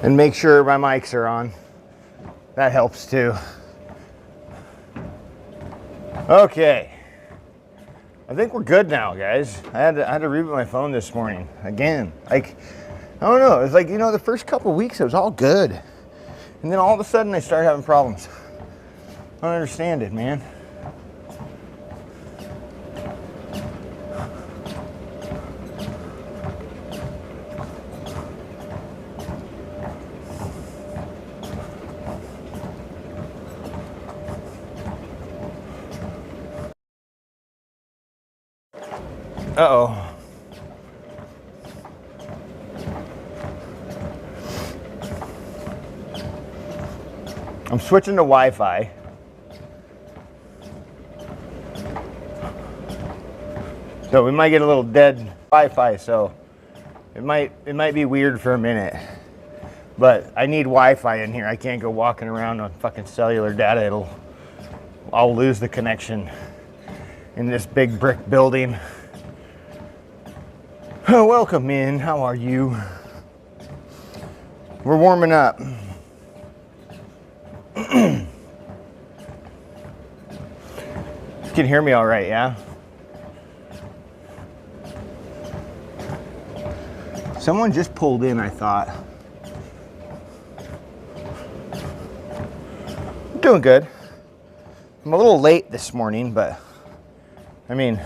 And make sure my mics are on. That helps too. Okay. I think we're good now, guys. I had to reboot my phone this morning again. Like, I don't know. It's like, you know, the first couple of weeks it was all good. And then all of a sudden I started having problems. I don't understand it, man. Uh-oh. I'm switching to Wi-Fi. So we might get a little dead Wi-Fi, so it might be weird for a minute. But I need Wi-Fi in here. I can't go walking around on fucking cellular data. I'll lose the connection in this big brick building. Oh, welcome in. How are you? We're warming up. You can hear me all right, yeah? Someone just pulled in, I thought. I'm doing good. I'm a little late this morning, but I mean,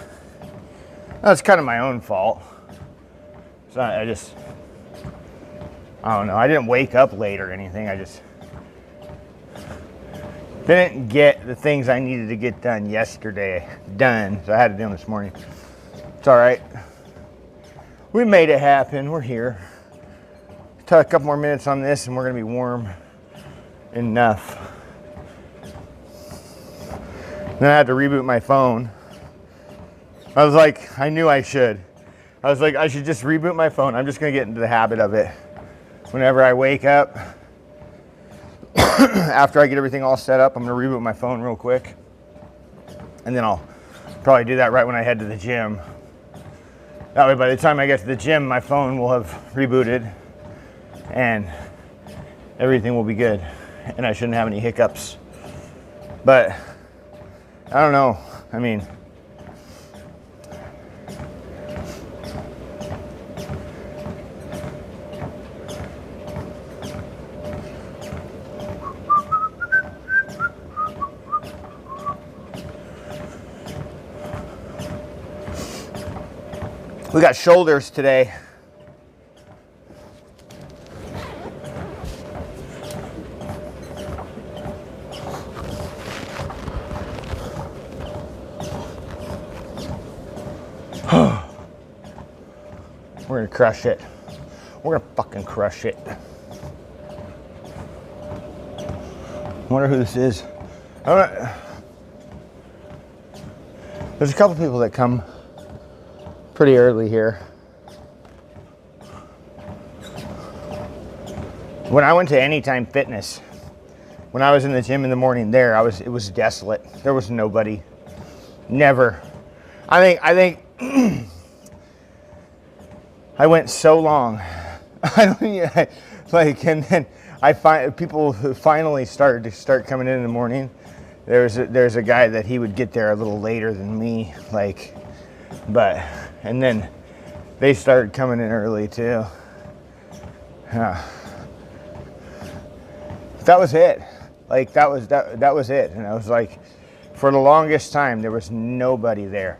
that's kind of my own fault. So I don't know. I didn't wake up late or anything. I just didn't get the things I needed to get done yesterday done. So I had to do them this morning. It's all right. We made it happen. We're here. Take a couple more minutes on this and we're going to be warm enough. Then I had to reboot my phone. I was like, I knew I should. I was like, I should just reboot my phone. I'm just going to get into the habit of it. Whenever I wake up, after I get everything all set up, I'm going to reboot my phone real quick. And then I'll probably do that right when I head to the gym. That way, by the time I get to the gym, my phone will have rebooted and everything will be good. And I shouldn't have any hiccups. But I don't know. I mean, we got shoulders today. We're gonna crush it. We're gonna fucking crush it. I wonder who this is. There's a couple people that come pretty early here. When I went to Anytime Fitness, when I was in the gym in the morning there, it was desolate. There was nobody. Never. I think I went so long. I don't like, and then I find people who finally start coming in the morning. There's a guy that he would get there a little later than me, like, but. And then they started coming in early too. That was it. Like that was it. And I was like, for the longest time there was nobody there.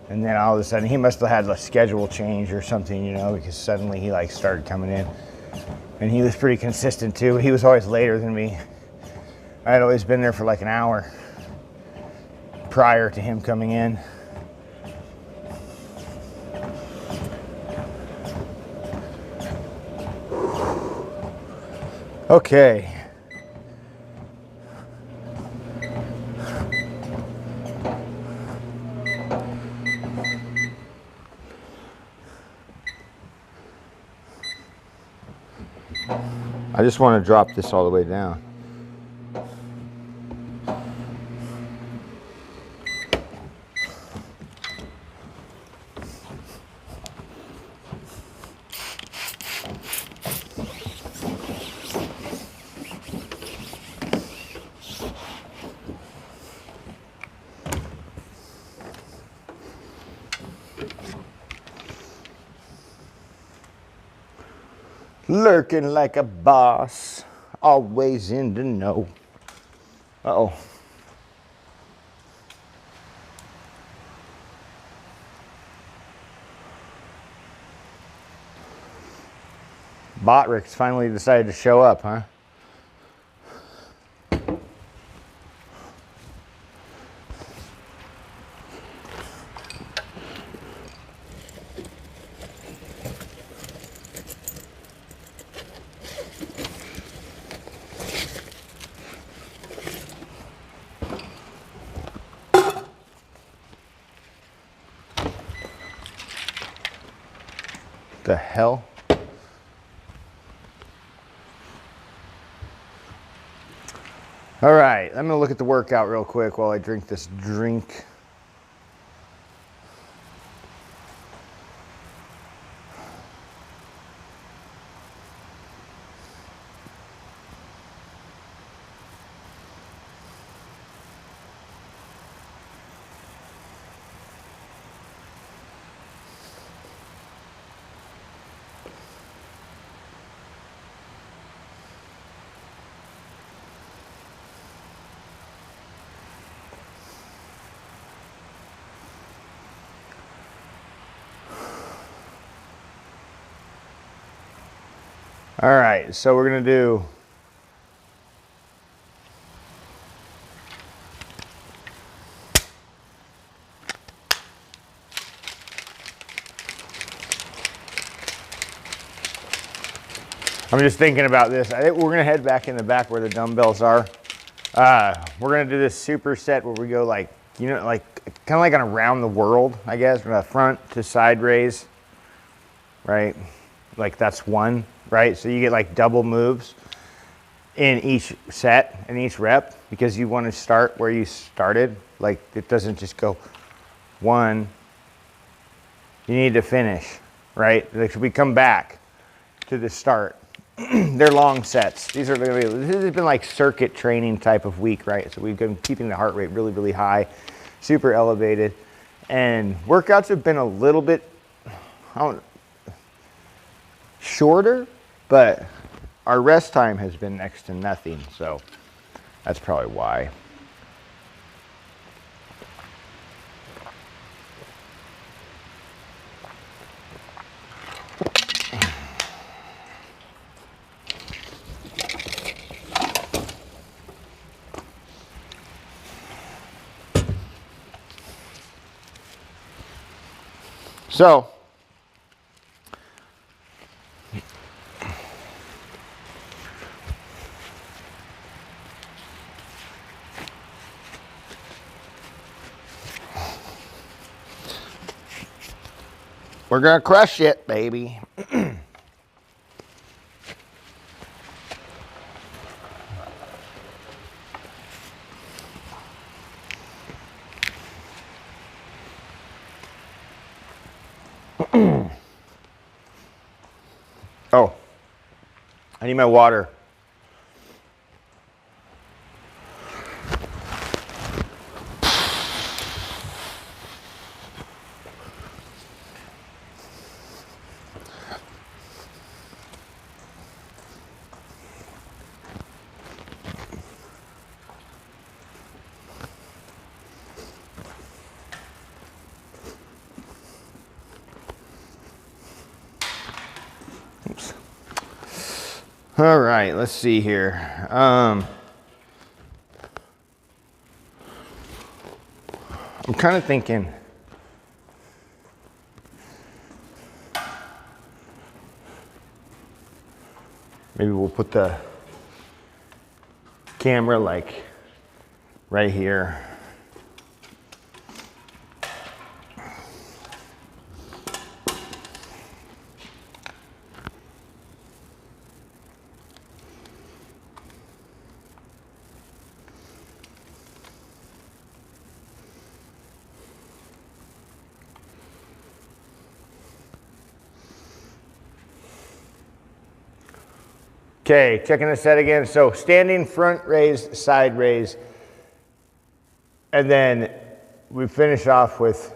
And then all of a sudden he must have had a schedule change or something, you know, because suddenly he like started coming in. And he was pretty consistent too. He was always later than me. I had always been there for like an hour prior to him coming in. Okay. I just want to drop this all the way down. Lurking like a boss, always in the know. Uh-oh. Botrix finally decided to show up, huh? The hell? All right, I'm gonna look at the workout real quick while I drink this drink. All right, so we're gonna do I'm just thinking about this. I think we're gonna head back in the back where the dumbbells are. We're gonna do this superset where we go like, you know, like kind of like an around the world, I guess, from the front to side raise, right? Like that's one, right? So you get like double moves in each set, in each rep, because you want to start where you started. Like it doesn't just go one, you need to finish, right? Like we come back to the start. They're long sets. This has been like circuit training type of week, right? So we've been keeping the heart rate really, really high, super elevated. And workouts have been a little bit, shorter, but our rest time has been next to nothing. So that's probably why. So, we're gonna crush it, baby. Oh, I need my water. Oops. All right, let's see here. I'm kind of thinking maybe we'll put the camera like right here. Okay, checking the set again. So standing front raise, side raise, and then we finish off with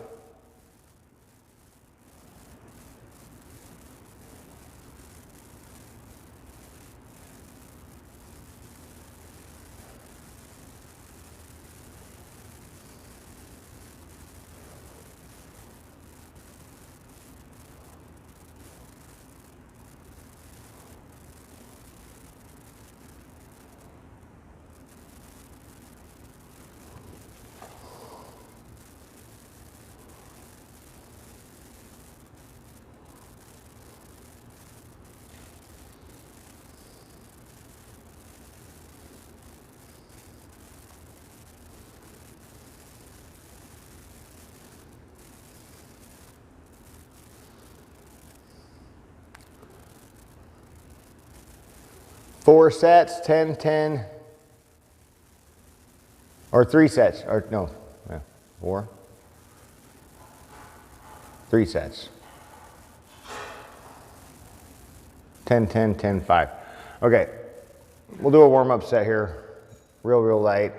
4 sets, 10, 10, or 3 sets, or no, 4, 3 sets. 10, 10, 10, 5. Okay, we'll do a warm-up set here, real light.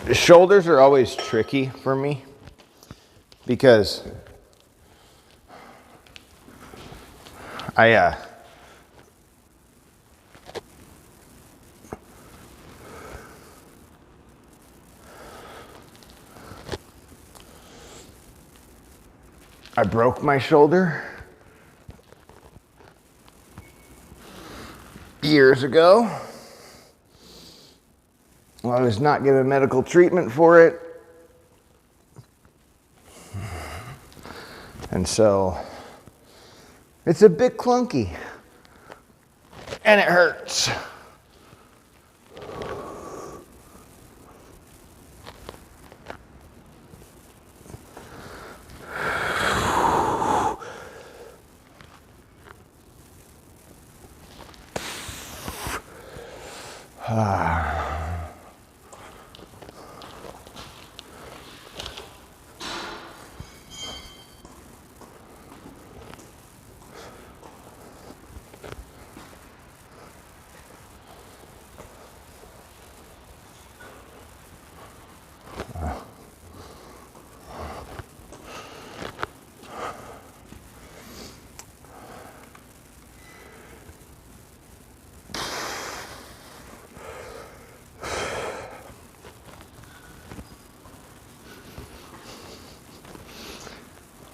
The shoulders are always tricky for me because I broke my shoulder years ago. Well, I was not given medical treatment for it. And so it's a bit clunky and it hurts.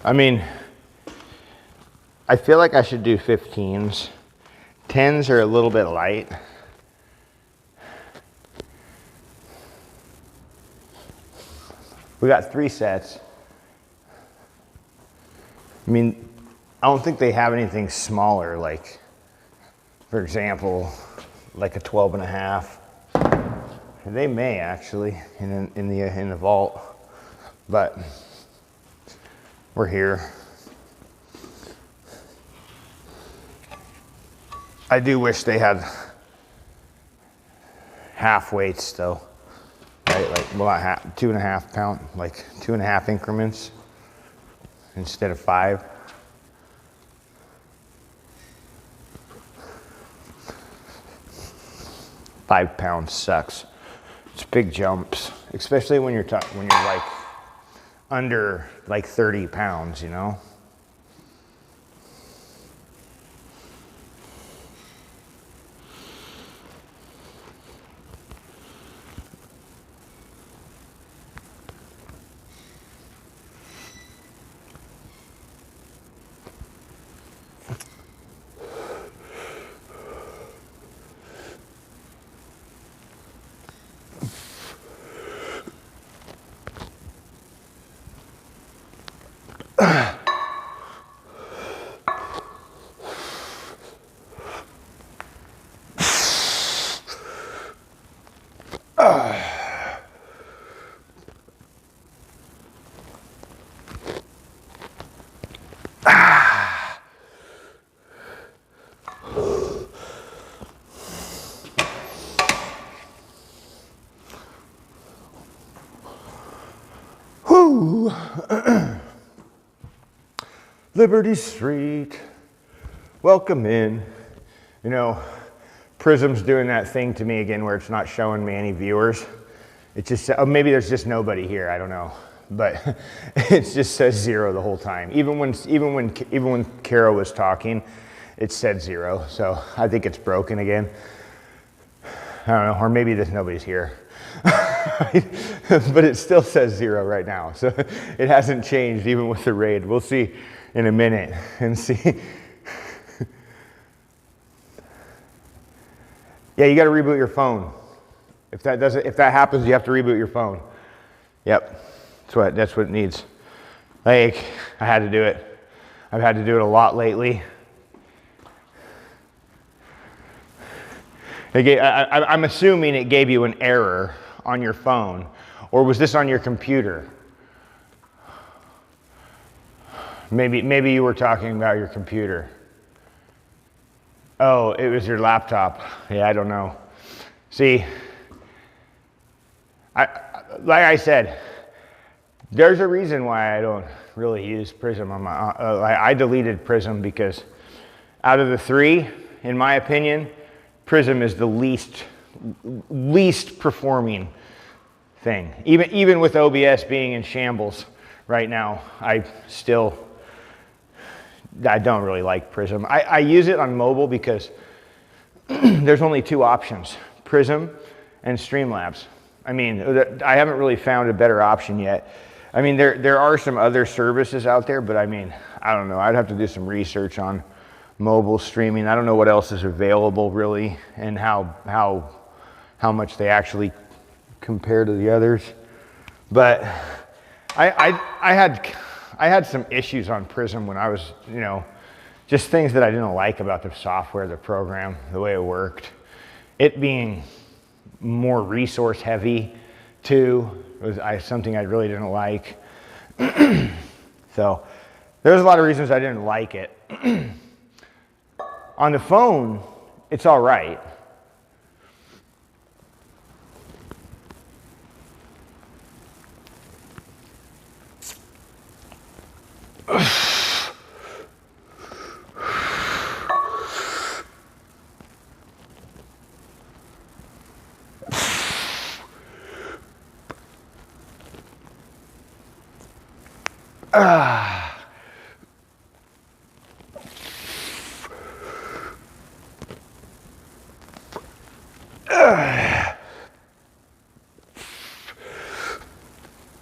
I mean, I feel like I should do 15s. 10s are a little bit light. We got 3 sets. I mean, I don't think they have anything smaller, like, for example, like a 12 and a half. They may actually in the vault, but we're here. I do wish they had half weights though, right? Like, well, not half, 2.5 pound, like 2.5 increments instead of 5. £5 sucks. It's big jumps, especially when you're like under like 30 pounds, you know? Whew. Liberty Street, welcome in. You know, Prism's doing that thing to me again where it's not showing me any viewers. It just, oh, maybe there's just nobody here, I don't know. But it just says 0 the whole time. Even when Kara was talking, it said 0. So I think it's broken again. I don't know, or maybe nobody's here. But it still says 0 right now. So it hasn't changed even with the raid. We'll see in a minute and see. Yeah, you got to reboot your phone. If that happens, you have to reboot your phone. Yep, that's what it needs. Like, I had to do it. I've had to do it a lot lately. I'm assuming it gave you an error on your phone, or was this on your computer? Maybe you were talking about your computer. Oh, it was your laptop. Yeah, I don't know. See, like I said, there's a reason why I don't really use Prism on my. I deleted Prism because out of the 3, in my opinion, Prism is the least performing thing. Even with OBS being in shambles right now, I don't really like Prism. I use it on mobile because there's only 2 options, Prism and Streamlabs. I mean, I haven't really found a better option yet. I mean, there are some other services out there, but I mean, I don't know. I'd have to do some research on mobile streaming. I don't know what else is available really, and how much they actually compare to the others. But I had some issues on Prism when I was, just things that I didn't like about the software, the program, the way it worked. It being more resource heavy too was something I really didn't like. So there's a lot of reasons I didn't like it. On the phone, it's all right.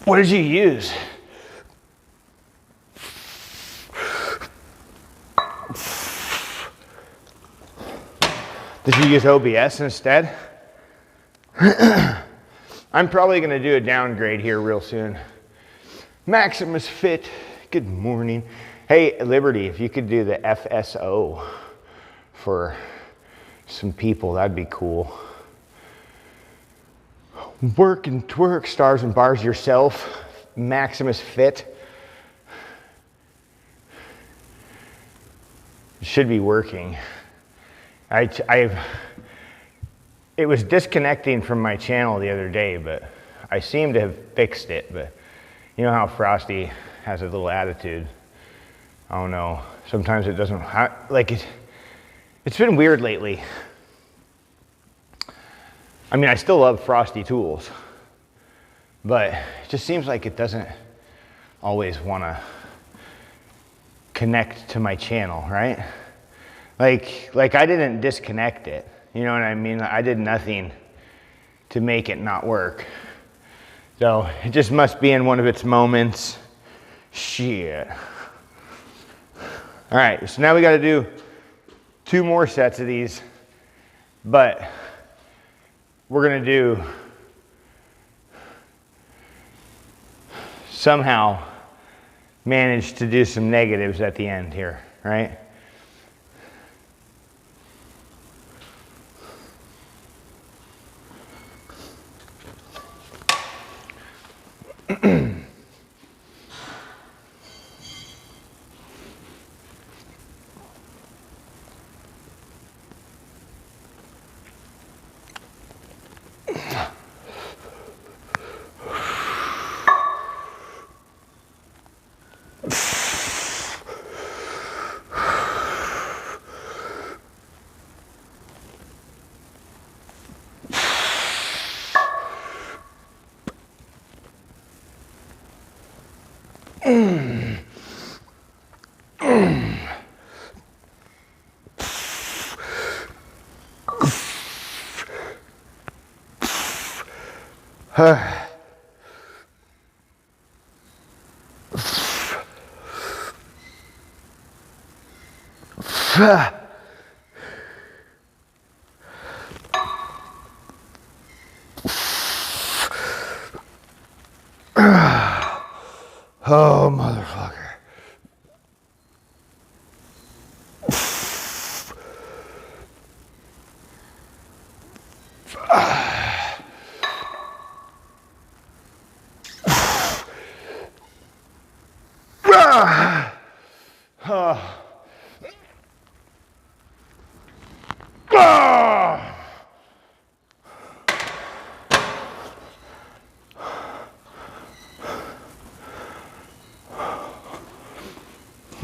What did you use? Did you use OBS instead? I'm probably going to do a downgrade here real soon. Maximus Fit, good morning. Hey, Liberty, if you could do the FSO for some people, that'd be cool. Work and twerk, stars and bars yourself, Maximus Fit. It should be working. It was disconnecting from my channel the other day, but I seem to have fixed it. But you know how Frosty has a little attitude. I don't know. Sometimes it doesn't, it's been weird lately. I mean, I still love Frosty tools, but it just seems like it doesn't always want to connect to my channel, right? Like I didn't disconnect it. You know what I mean? I did nothing to make it not work. So it just must be in one of its moments. Shit. All right, so now we got to do 2 more sets of these, but we're going to do somehow manage to do some negatives at the end here, right? Oh, motherfucker.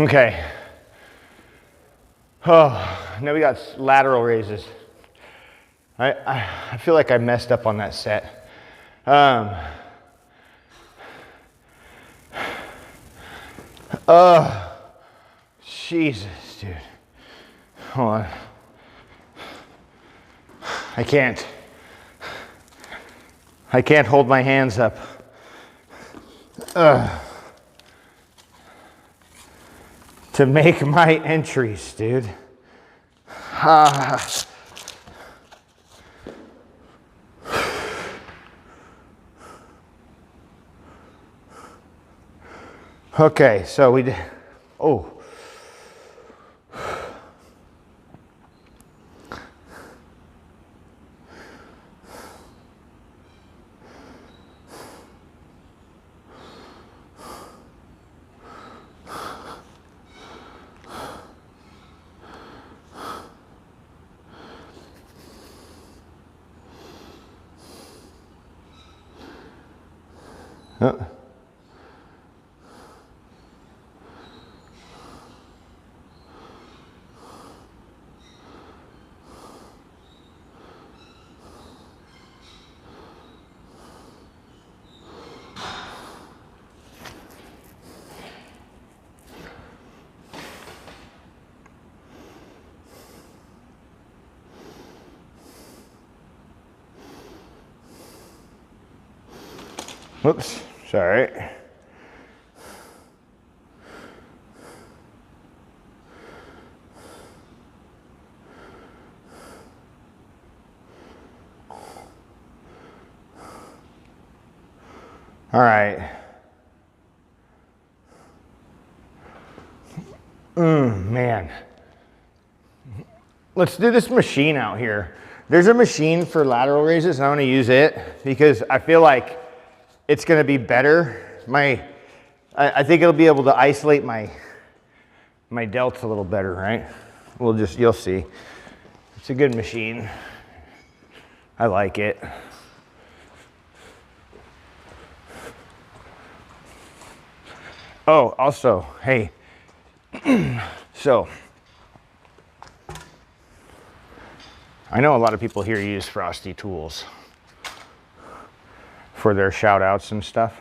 Okay. Oh, now we got lateral raises. I feel like I messed up on that set. Jesus, dude. Hold on. I can't hold my hands up. To make my entries, dude. Okay, so we did, oh. Whoops, sorry. All right. Man. Let's do this machine out here. There's a machine for lateral raises, and I'm gonna use it because I feel like it's gonna be better. I think it'll be able to isolate my delts a little better, right? You'll see. It's a good machine. I like it. Oh, also, hey, so I know a lot of people here use Frosty tools for their shout outs and stuff.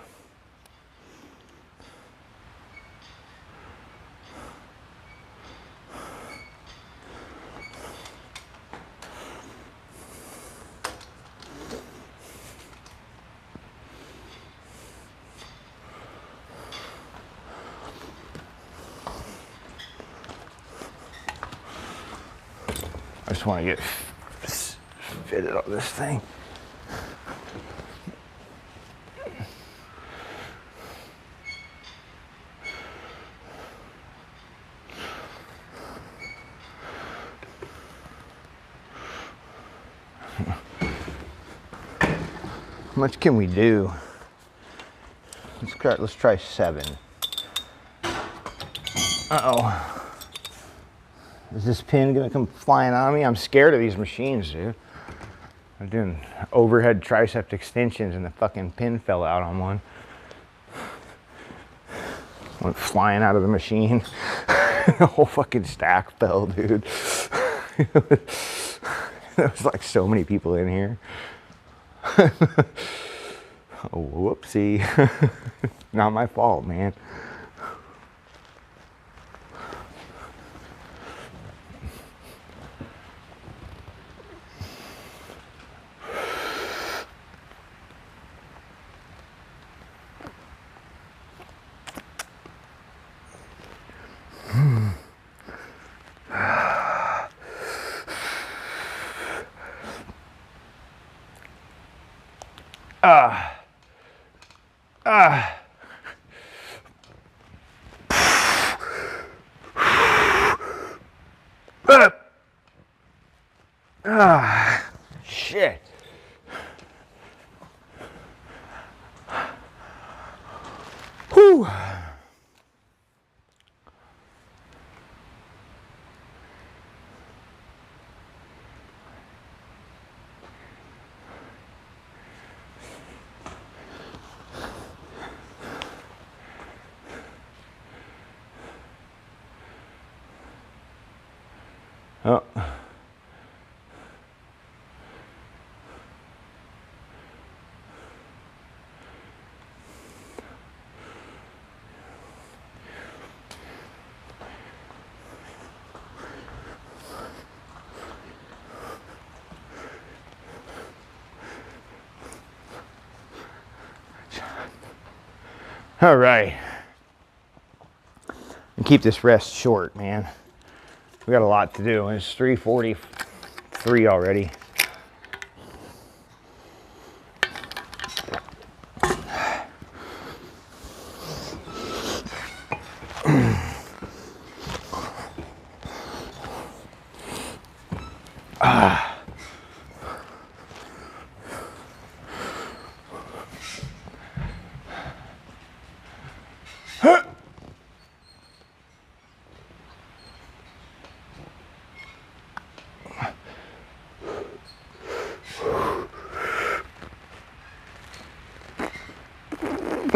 I just want to get fitted on this thing. How much can we do? Let's try 7. Uh-oh. Is this pin gonna come flying on me? I'm scared of these machines, dude. I'm doing overhead tricep extensions and the fucking pin fell out on one. Went flying out of the machine. The whole fucking stack fell, dude. There was like so many people in here. Oh, whoopsie. Not my fault, man. Ah. Ah. Ah. Shit. Whew. Oh. All right. And keep this rest short, man. We got a lot to do. It's 3:43 already. Ah.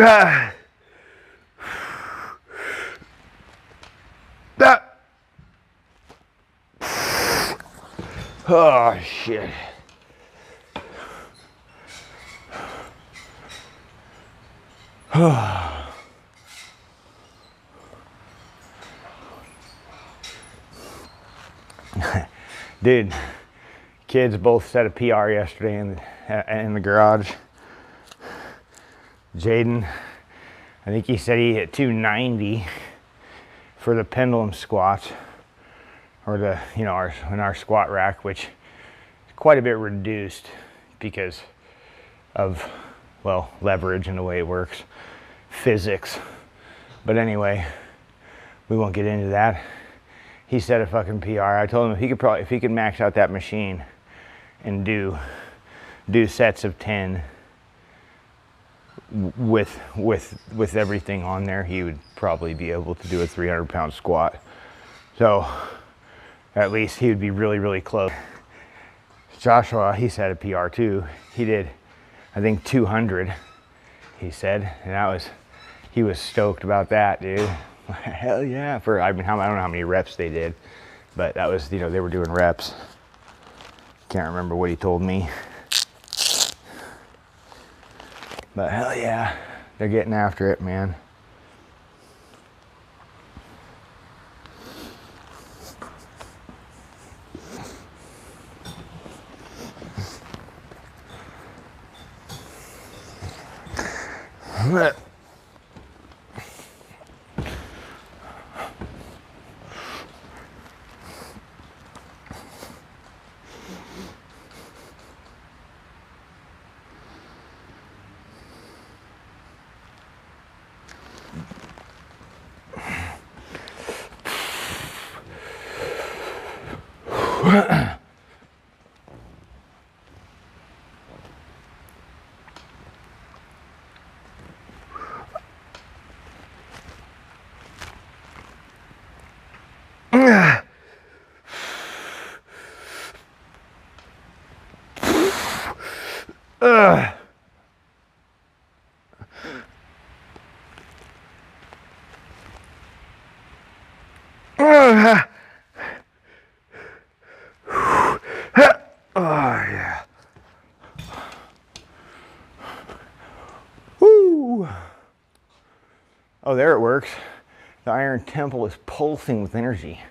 Ah. Oh, shit. Dude, kids both set a PR yesterday in the garage. Jaden, I think he said he hit 290 for the pendulum squats, or the, you know, in our squat rack, which is quite a bit reduced because of, well, leverage and the way it works, physics. But anyway, we won't get into that. He set a fucking PR. I told him if he could max out that machine and do sets of 10 with everything on there, he would probably be able to do a 300-pound squat. So at least he would be really, really close. Joshua, he set a PR too. He did, I think, 200, he said, and he was stoked about that, dude. Hell yeah. I don't know how many reps they did, but that was, you know, they were doing reps. Can't remember what he told me. But hell yeah, they're getting after it, man. Oh yeah. Woo. Oh, there it works. The iron temple is pulsing with energy.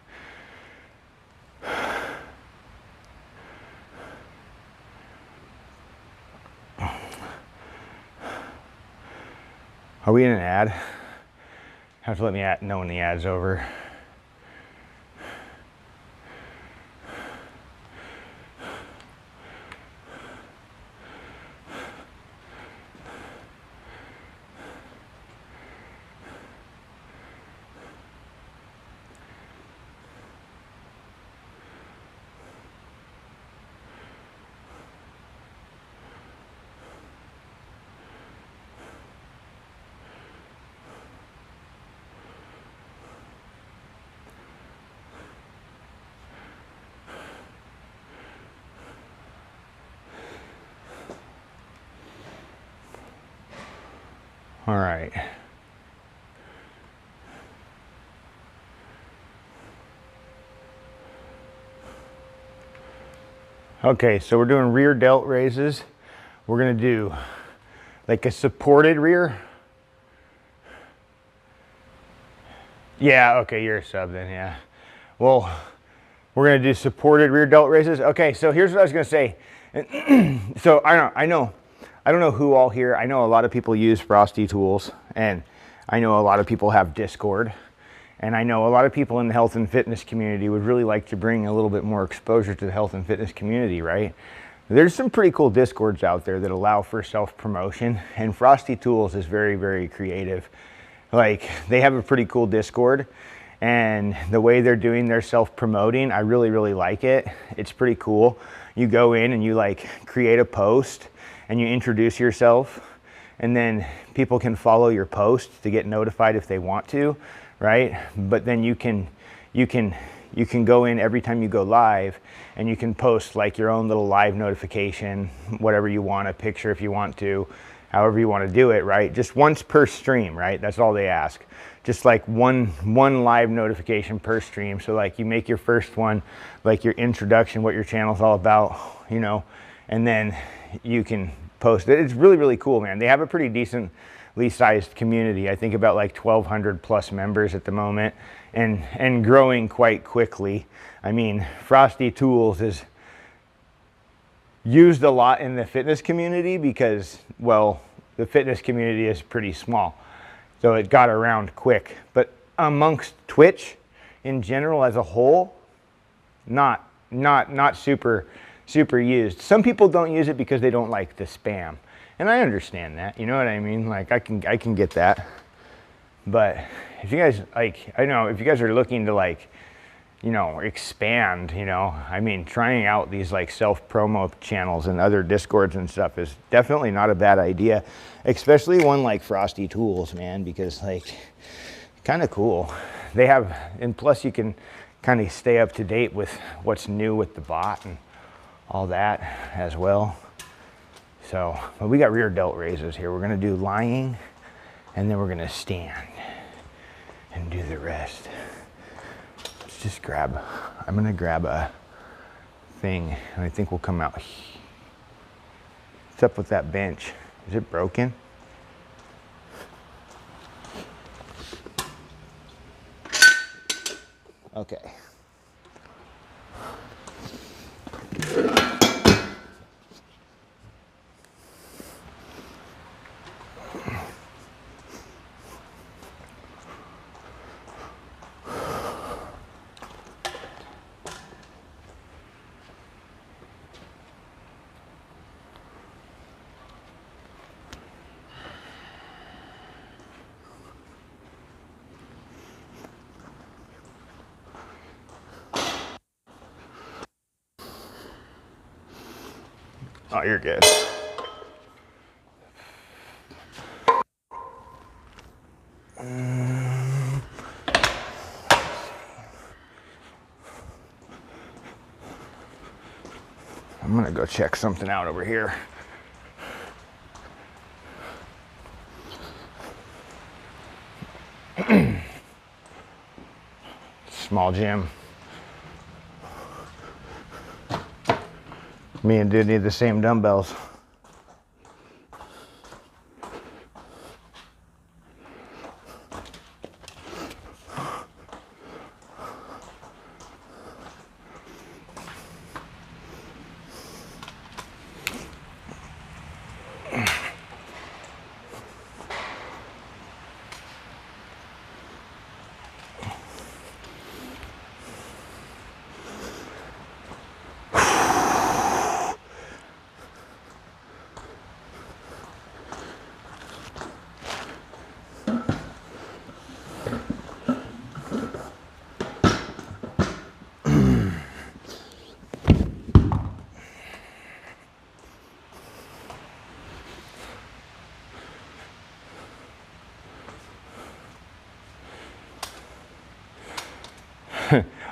Are we in an ad? Have to let me know when the ad's over. All right. Okay, so we're doing rear delt raises. We're gonna do like a supported rear. Yeah, okay, you're a sub then, yeah. Well, we're gonna do supported rear delt raises. Okay, so here's what I was gonna say. So I don't know who all here. I know a lot of people use Frosty tools, and I know a lot of people have Discord, and I know a lot of people in the health and fitness community would really like to bring a little bit more exposure to the health and fitness community, right? There's some pretty cool Discords out there that allow for self-promotion, and Frosty Tools is very, very creative. Like, they have a pretty cool Discord, and the way they're doing their self-promoting, I really, really like it. It's pretty cool. You go in and you like create a post and you introduce yourself, and then people can follow your post to get notified if they want to, right? But then you can go in every time you go live, and you can post like your own little live notification, whatever you want, a picture if you want to, however you want to do it, right? Just once per stream, right? That's all they ask. Just like one live notification per stream. So like you make your first one, like your introduction, what your channel's all about, you know, and then you can post it. It's really, really cool, man. They have a pretty decently sized community. I think about like 1,200 plus members at the moment, and growing quite quickly. I mean, Frosty Tools is used a lot in the fitness community because, well, the fitness community is pretty small, so it got around quick. But amongst Twitch in general as a whole, not super used. Some people don't use it because they don't like the spam, and I understand that. You know what I mean? Like I can get that. But if you guys like, I know if you guys are looking to like, you know, expand, you know, I mean, trying out these like self-promo channels and other Discords and stuff is definitely not a bad idea, especially one like Frosty Tools, man, because like, kind of cool. They have, and plus you can kind of stay up to date with what's new with the bot and all that as well. So, but we got rear delt raises here. We're gonna do lying, and then we're gonna stand and do the rest. Just grab, I'm gonna grab a thing, and I think we'll come out. What's up with that bench? Is it broken? Okay. Oh, you're good. I'm gonna go check something out over here. Small gym. Me and dude need the same dumbbells.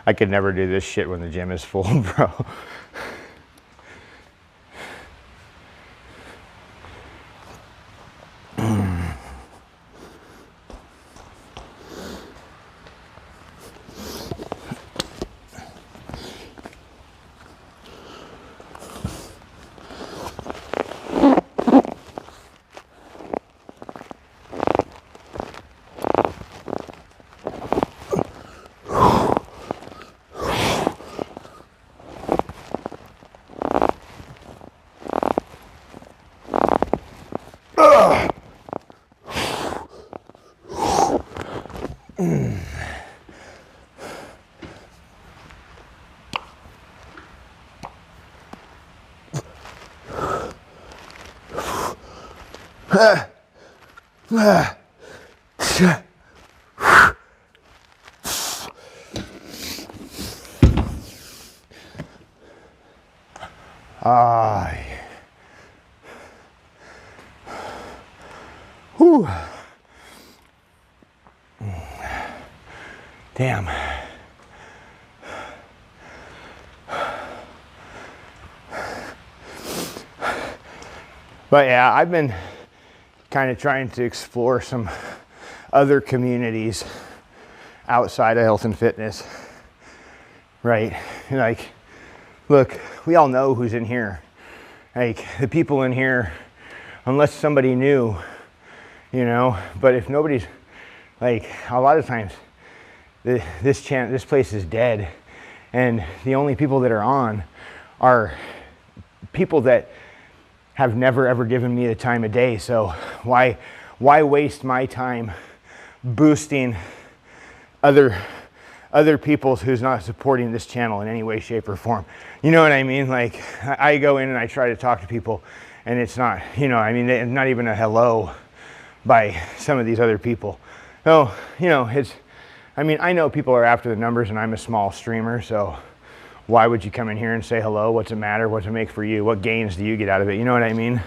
I could never do this shit when the gym is full, bro. Whew. Damn. But yeah, I've been kind of trying to explore some other communities outside of health and fitness, right? Like, look, we all know who's in here. Like, the people in here, unless somebody new, you know, but if nobody's, like, a lot of times, this place is dead, and the only people that are on are people that have never ever given me the time of day. So why waste my time boosting other people who's not supporting this channel in any way, shape, or form? You know what I mean? Like, I go in and I try to talk to people, and it's not, you know, I mean, not even a hello by some of these other people. So, you know, I mean, I know people are after the numbers, and I'm a small streamer, so why would you come in here and say hello? What's it matter? What's it make for you? What gains do you get out of it? You know what I mean?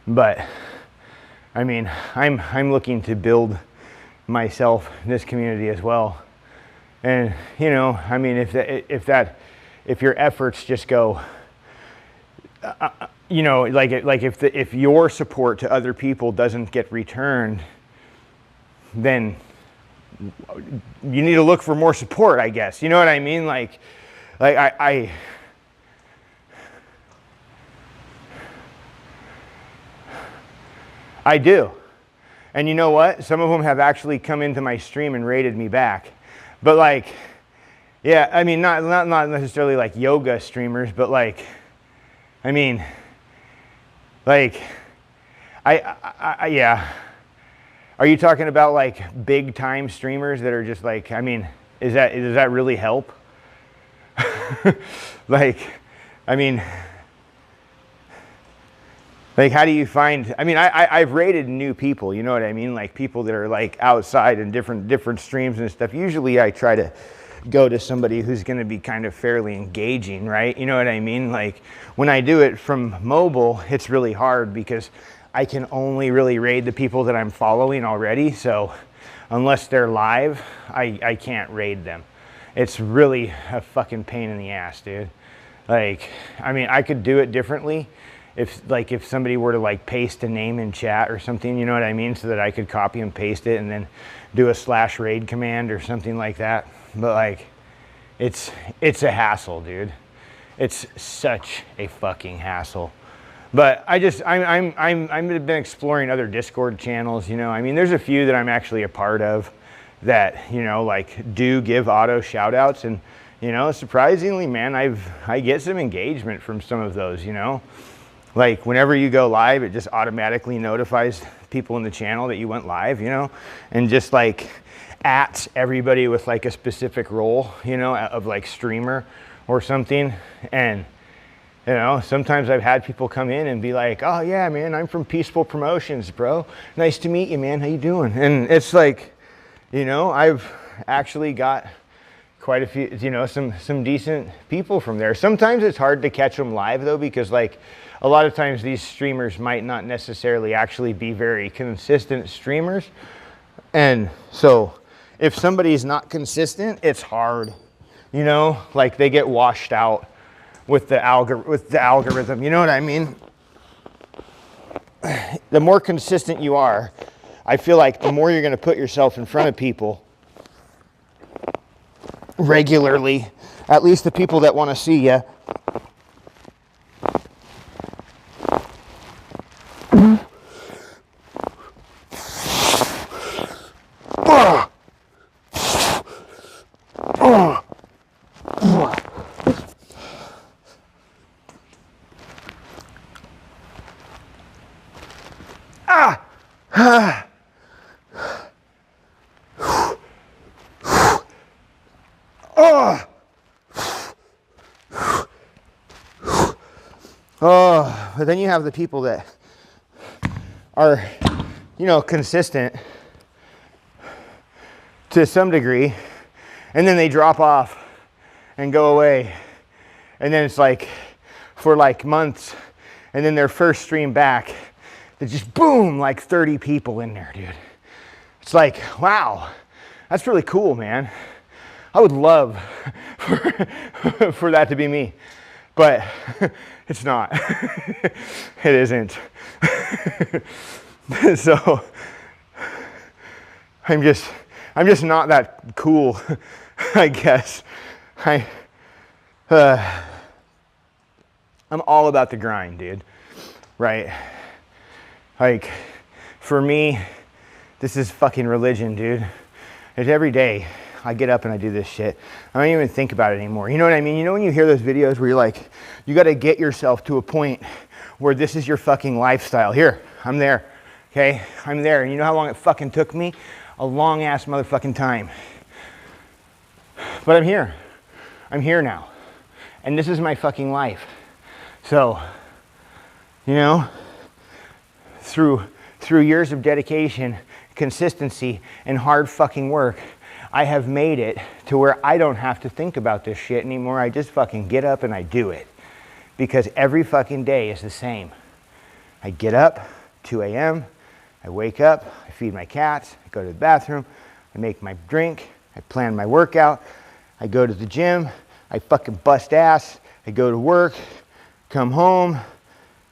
But I mean, I'm looking to build myself, this community as well. And you know, I mean, if your efforts just go, you know, like if your support to other people doesn't get returned, then you need to look for more support, I guess. You know what I mean? Like I do. And you know what? Some of them have actually come into my stream and rated me back. But like, yeah, I mean, not necessarily like yoga streamers, but like, I mean, like, yeah. Are you talking about like big time streamers that are just like, I mean, does that really help? Like, I mean, like, how do you find, I mean, I've rated new people, you know what I mean? Like people that are like outside in different streams and stuff. Usually I try to go to somebody who's going to be kind of fairly engaging, right? You know what I mean? Like when I do it from mobile, it's really hard because I can only really raid the people that I'm following already. So unless they're live, I can't raid them. It's really a fucking pain in the ass, dude. Like, I mean, I could do it differently if somebody were to like paste a name in chat or something, you know what I mean? So that I could copy and paste it and then do a /raid command or something like that. But like, it's a hassle, dude. It's such a fucking hassle. But I've been exploring other Discord channels, you know. I mean, there's a few that I'm actually a part of that, you know, like do give auto shout outs, and you know, surprisingly, man, I get some engagement from some of those, you know. Like whenever you go live, it just automatically notifies people in the channel that you went live, you know, and just like at everybody with like a specific role, you know, of like streamer or something. And you know, sometimes I've had people come in and be like, oh yeah, man, I'm from Peaceful Promotions, bro. Nice to meet you, man. How you doing? And it's like, you know, I've actually got quite a few, you know, some decent people from there. Sometimes it's hard to catch them live though, because like a lot of times these streamers might not necessarily actually be very consistent streamers. And so if somebody's not consistent, it's hard, you know, like they get washed out with the algorithm, you know what I mean? The more consistent you are, I feel like the more you're going to put yourself in front of people regularly, at least the people that want to see you. But then you have the people that are, you know, consistent to some degree, and then they drop off and go away. And then it's like for like months, and then their first stream back, they just boom, like 30 people in there, dude. It's like, wow, that's really cool, man. I would love for that to be me, but it's not. It isn't. So I'm just not that cool, I guess. I'm all about the grind, dude. Right? Like, for me, this is fucking religion, dude. It's every day I get up and I do this shit. I don't even think about it anymore. You know what I mean? You know when you hear those videos where you're like, you got to get yourself to a point where this is your fucking lifestyle. Here, I'm there. Okay? I'm there. And you know how long it fucking took me? A long ass motherfucking time. But I'm here. I'm here now. And this is my fucking life. So, you know, through years of dedication, consistency, and hard fucking work, I have made it to where I don't have to think about this shit anymore. I just fucking get up and I do it. Because every fucking day is the same. I get up, 2 a.m., I wake up, I feed my cats, I go to the bathroom, I make my drink, I plan my workout, I go to the gym, I fucking bust ass, I go to work, come home,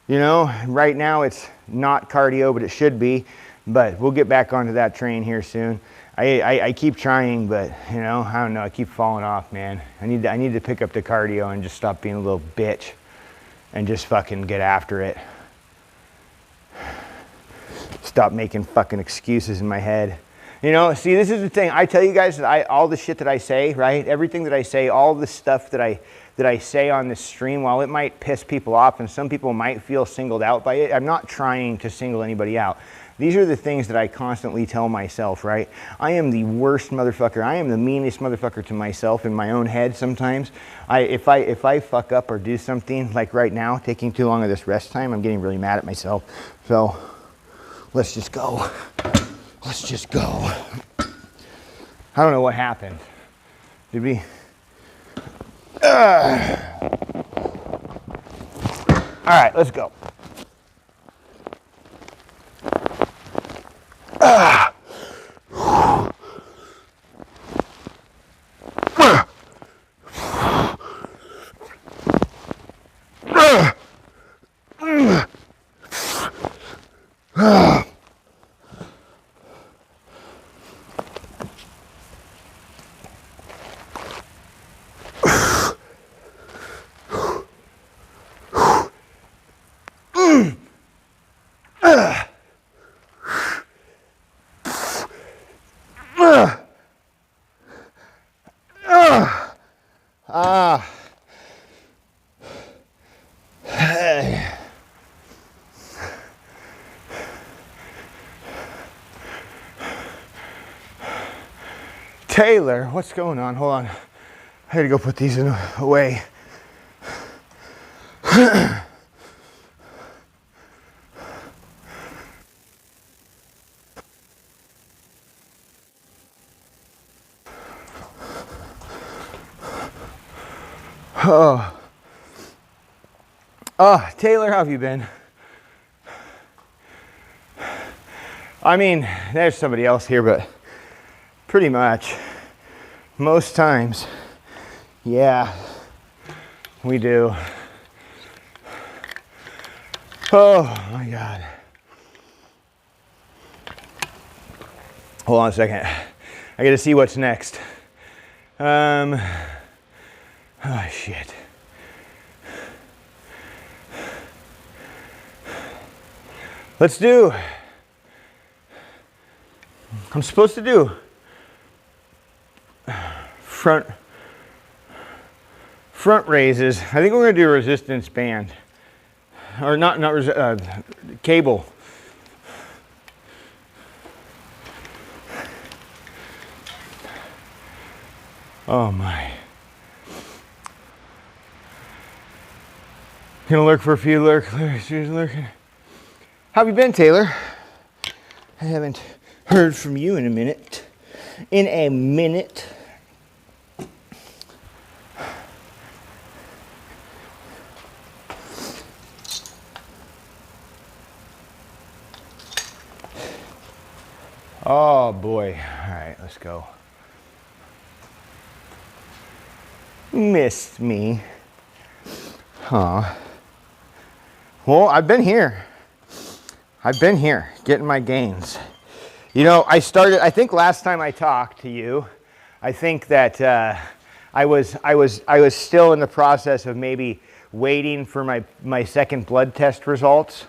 you know, and right now it's not cardio, but it should be, but we'll get back onto that train here soon. I keep trying, but you know, I don't know, I keep falling off, man. I need to pick up the cardio and just stop being a little bitch and just fucking get after it. Stop making fucking excuses in my head. You know, see, this is the thing. I tell you guys that all the shit that I say, right? Everything that I say, all the stuff that I say on this stream, while it might piss people off and some people might feel singled out by it, I'm not trying to single anybody out. These are the things that I constantly tell myself, right? I am the worst motherfucker. I am the meanest motherfucker to myself in my own head sometimes. If I fuck up or do something, like right now, taking too long of this rest time, I'm getting really mad at myself. So let's just go. Let's just go. I don't know what happened. Did we? All right, let's go. Taylor, what's going on? Hold on. I gotta go put these away. Taylor, how have you been? I mean, there's somebody else here, but pretty much most times, yeah, we do. Oh my God. Hold on a second. I gotta see what's next. Oh shit. Let's do, I'm supposed to do front raises. I think we're gonna do a resistance band, or not cable. Oh my. Gonna lurk for a few lurking. How have you been, Taylor? I haven't heard from you in a minute. In a minute. Oh boy. All right, let's go. Missed me. Huh. Well, I've been here. Getting my gains. You know, I think last time I talked to you, I think that I was still in the process of maybe waiting for my second blood test results,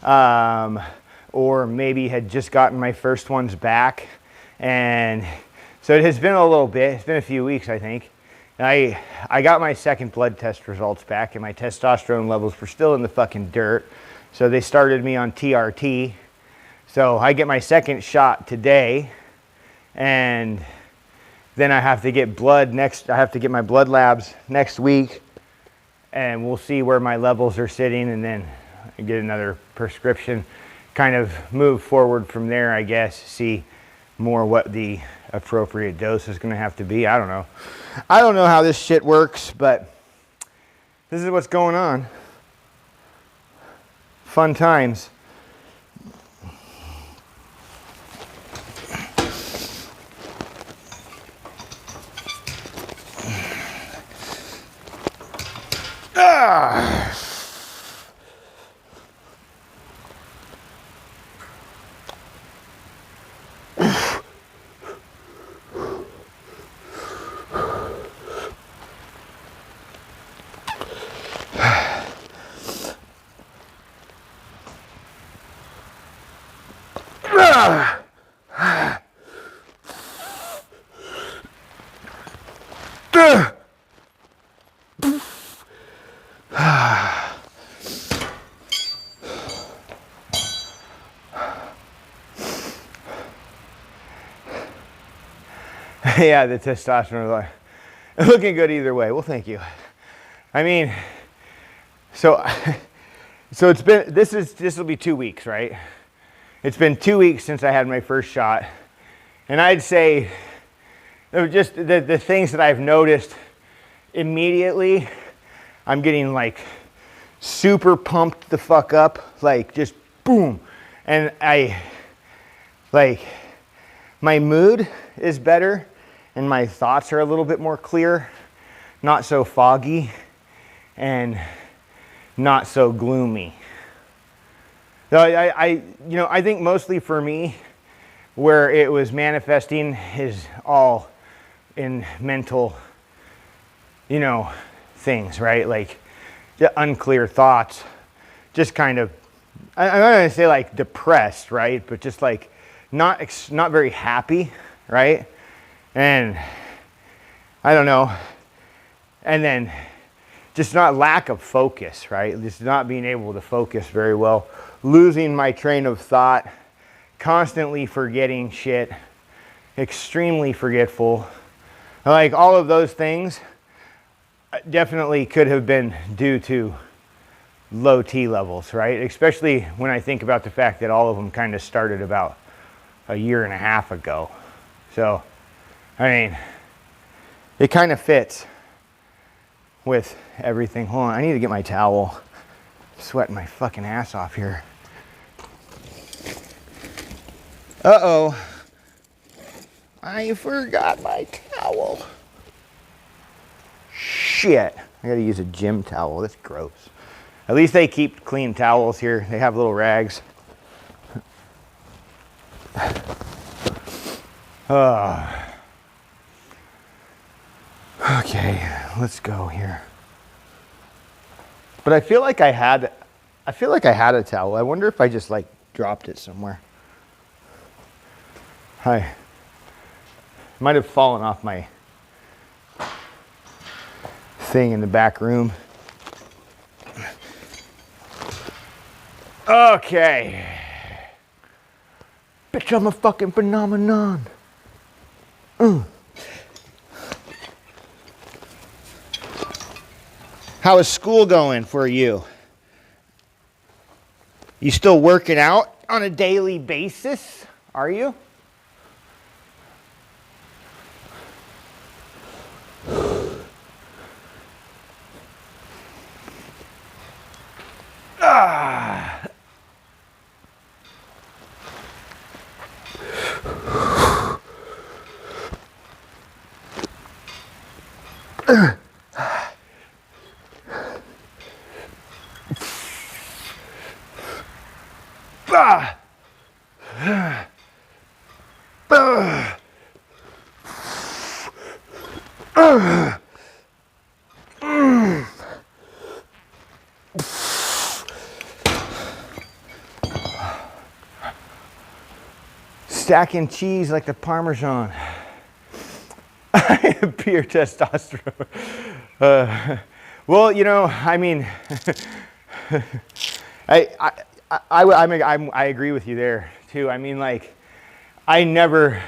or maybe had just gotten my first ones back. And so it has been a little bit, it's been a few weeks, I think. I got my second blood test results back and my testosterone levels were still in the fucking dirt. So they started me on TRT. So I get my second shot today, and then I have to get I have to get my blood labs next week, and we'll see where my levels are sitting, and then get another prescription, kind of move forward from there, I guess, see more what the appropriate dose is going to have to be. I don't know. I don't know how this shit works, but this is what's going on. Fun times. Yeah, the testosterone is looking good either way. Well, thank you. I mean, so it's been, this will be 2 weeks, right? It's been 2 weeks since I had my first shot. And I'd say just the things that I've noticed immediately, I'm getting like super pumped the fuck up, like just boom. And my mood is better and my thoughts are a little bit more clear, not so foggy and not so gloomy. So I think mostly for me, where it was manifesting is all in mental, things, right? Like the unclear thoughts, just kind of, I'm not gonna say like depressed, right? But just like not very happy, right? And I don't know. And then just not lack of focus, right? Just not being able to focus very well, losing my train of thought, constantly forgetting shit, extremely forgetful. Like all of those things definitely could have been due to low T levels, right? Especially when I think about the fact that all of them kind of started about a year and a half ago. So, I mean, it kind of fits with everything. Hold on, I need to get my towel. I'm sweating my fucking ass off here. Uh-oh. I forgot my towel. Shit. I gotta use a gym towel. That's gross. At least they keep clean towels here. They have little rags. Okay, let's go here. But I feel like I had a towel. I wonder if I just like dropped it somewhere. Hi. Might have fallen off my thing in the back room. Okay. Bitch, I'm a fucking phenomenon. How is school going for you? You still working out on a daily basis, are you? Ah. Stacking cheese like the Parmesan. Pure testosterone. Well, you know, I mean, I agree with you there too. I mean, like, I never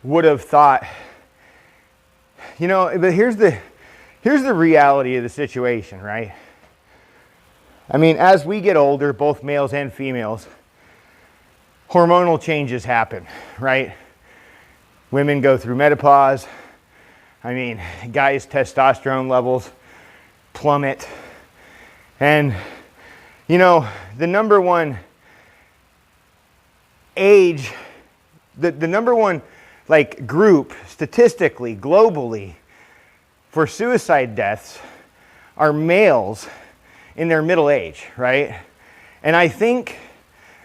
would have thought, you know, but here's the reality of the situation, right? I mean, as we get older, both males and females, hormonal changes happen, right? Women go through menopause. I mean, guys' testosterone levels plummet. And, you know, the number one age, the number one, like, group statistically, globally, for suicide deaths are males in their middle age, right? And I think,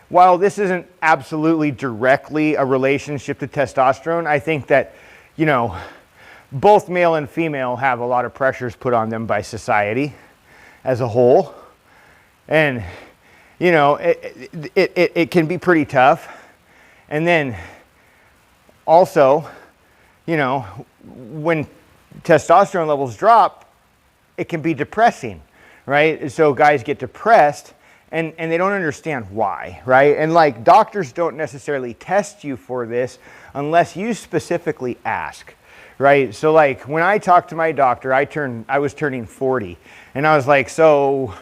while this isn't absolutely directly a relationship to testosterone, I think that, you know, both male and female have a lot of pressures put on them by society as a whole. And, you know, it can be pretty tough. And then also, you know, when testosterone levels drop, it can be depressing, right? So guys get depressed. And they don't understand why, right? And like, doctors don't necessarily test you for this unless you specifically ask, right? So like, when I talked to my doctor, I was turning 40, and I was like, so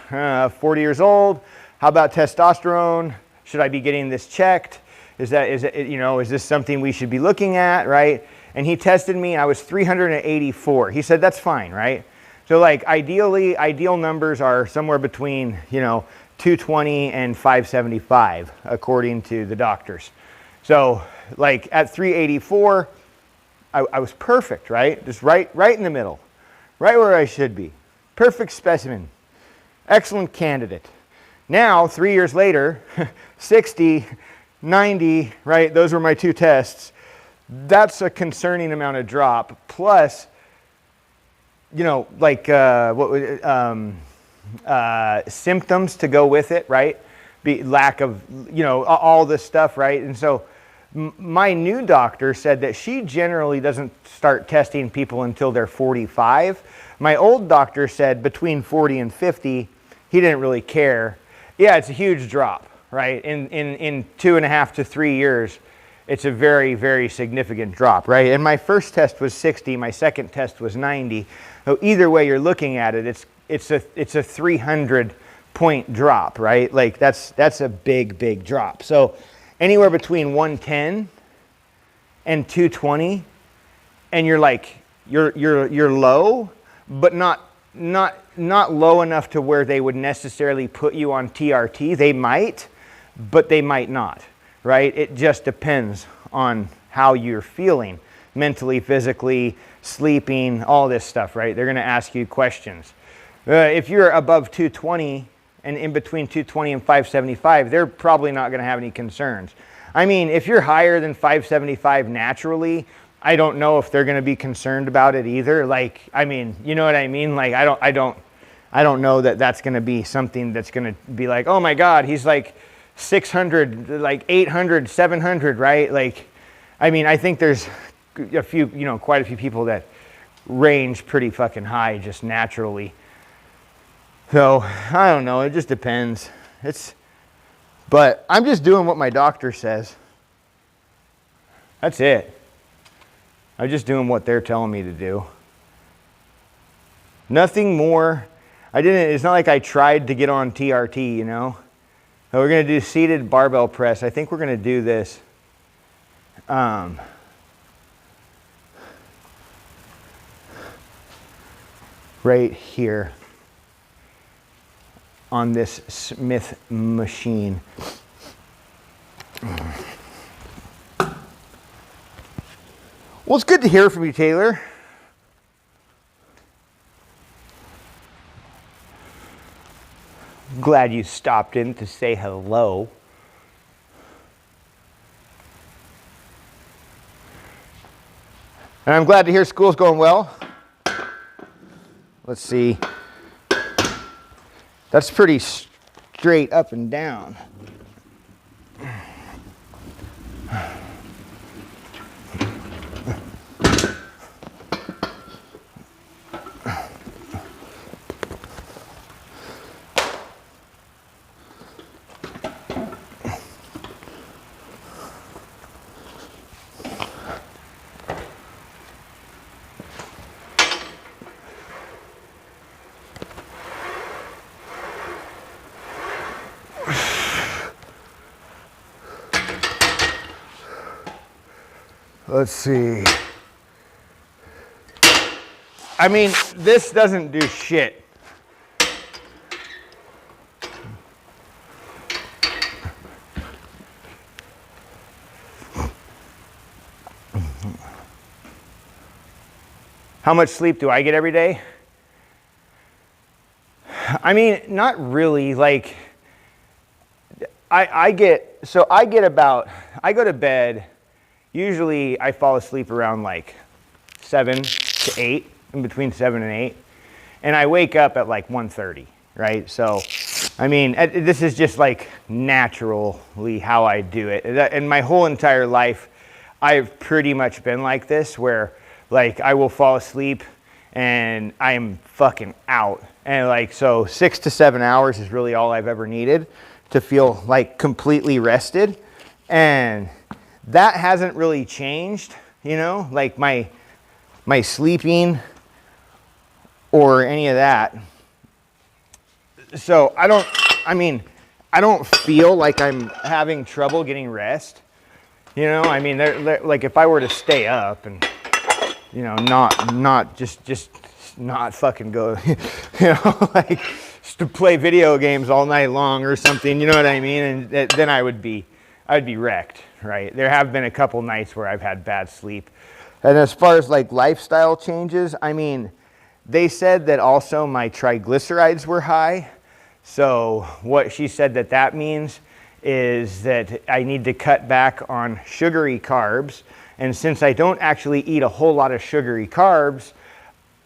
40 years old, how about testosterone? Should I be getting this checked? Is this something we should be looking at, right? And he tested me, I was 384. He said, that's fine, right? So like, ideal numbers are somewhere between, you know, 220 and 575, according to the doctors. So like at 384, I was perfect, right? Just right in the middle, right where I should be. Perfect specimen, excellent candidate. Now, 3 years later, 60, 90, right? Those were my two tests. That's a concerning amount of drop. Plus, you know, like symptoms to go with it, right? Lack of, you know, all this stuff, right? And so my new doctor said that she generally doesn't start testing people until they're 45. My old doctor said between 40 and 50, he didn't really care. Yeah, it's a huge drop, right? In 2.5 to 3 years, it's a very, very significant drop, right? And my first test was 60, my second test was 90. So either way you're looking at it, it's a 300 point drop, right? Like that's a big drop. So anywhere between 110 and 220, and you're like you're low, but not low enough to where they would necessarily put you on TRT. They might, but they might not, right? It just depends on how you're feeling mentally, physically, sleeping, all this stuff, right? They're going to ask you questions. If you're above 220 and in between 220 and 575, they're probably not going to have any concerns. I mean, if you're higher than 575 naturally, I don't know if they're going to be concerned about it either. Like, I mean, you know what I mean? Like, I don't know that that's going to be something that's going to be like, oh my God, he's like 600, like 800, 700, right? Like, I mean, I think there's a few, you know, quite a few people that range pretty fucking high just naturally. So, I don't know, it just depends. But I'm just doing what my doctor says. That's it. I'm just doing what they're telling me to do. Nothing more. It's not like I tried to get on TRT, you know? So we're going to do seated barbell press. I think we're going to do this right here on this Smith machine. Well, it's good to hear from you, Taylor. Glad you stopped in to say hello. And I'm glad to hear school's going well. Let's see. That's pretty straight up and down. Let's see. I mean, this doesn't do shit. How much sleep do I get every day? I mean, not really. Like, I go to bed. Usually I fall asleep around like 7 to 8, in between 7 and 8. And I wake up at like 1:30, right? So, I mean, this is just like naturally how I do it. And my whole entire life, I've pretty much been like this, where like I will fall asleep and I'm fucking out. And like, so 6 to 7 hours is really all I've ever needed to feel like completely rested. And that hasn't really changed, you know, like my sleeping or any of that. So I don't feel like I'm having trouble getting rest. You know, I mean, like if I were to stay up and, you know, not just not fucking go, you know, like just to play video games all night long or something, you know what I mean? And then I'd be wrecked. Right. There have been a couple nights where I've had bad sleep. And as far as like lifestyle changes, I mean, they said that also my triglycerides were high. So what she said that means is that I need to cut back on sugary carbs. And since I don't actually eat a whole lot of sugary carbs,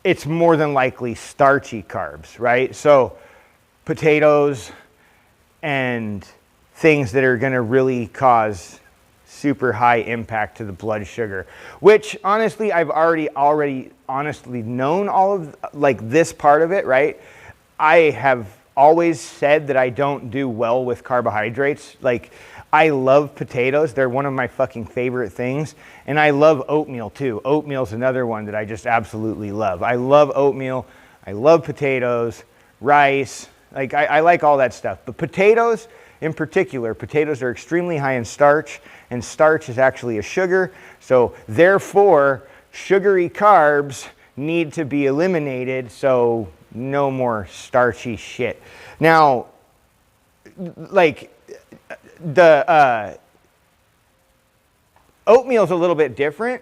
it's more than likely starchy carbs, right? So potatoes and things that are going to really cause super high impact to the blood sugar, which honestly I've already honestly known all of like this part of it, right? I have always said that I don't do well with carbohydrates. Like, I love potatoes. They're one of my fucking favorite things. And I love oatmeal too. Oatmeal's another one that I just absolutely love. I love oatmeal. I love potatoes, rice. Like, I like all that stuff. But potatoes in particular, potatoes are extremely high in starch, and starch is actually a sugar. So therefore, sugary carbs need to be eliminated, so no more starchy shit. Now, like, the oatmeal's a little bit different.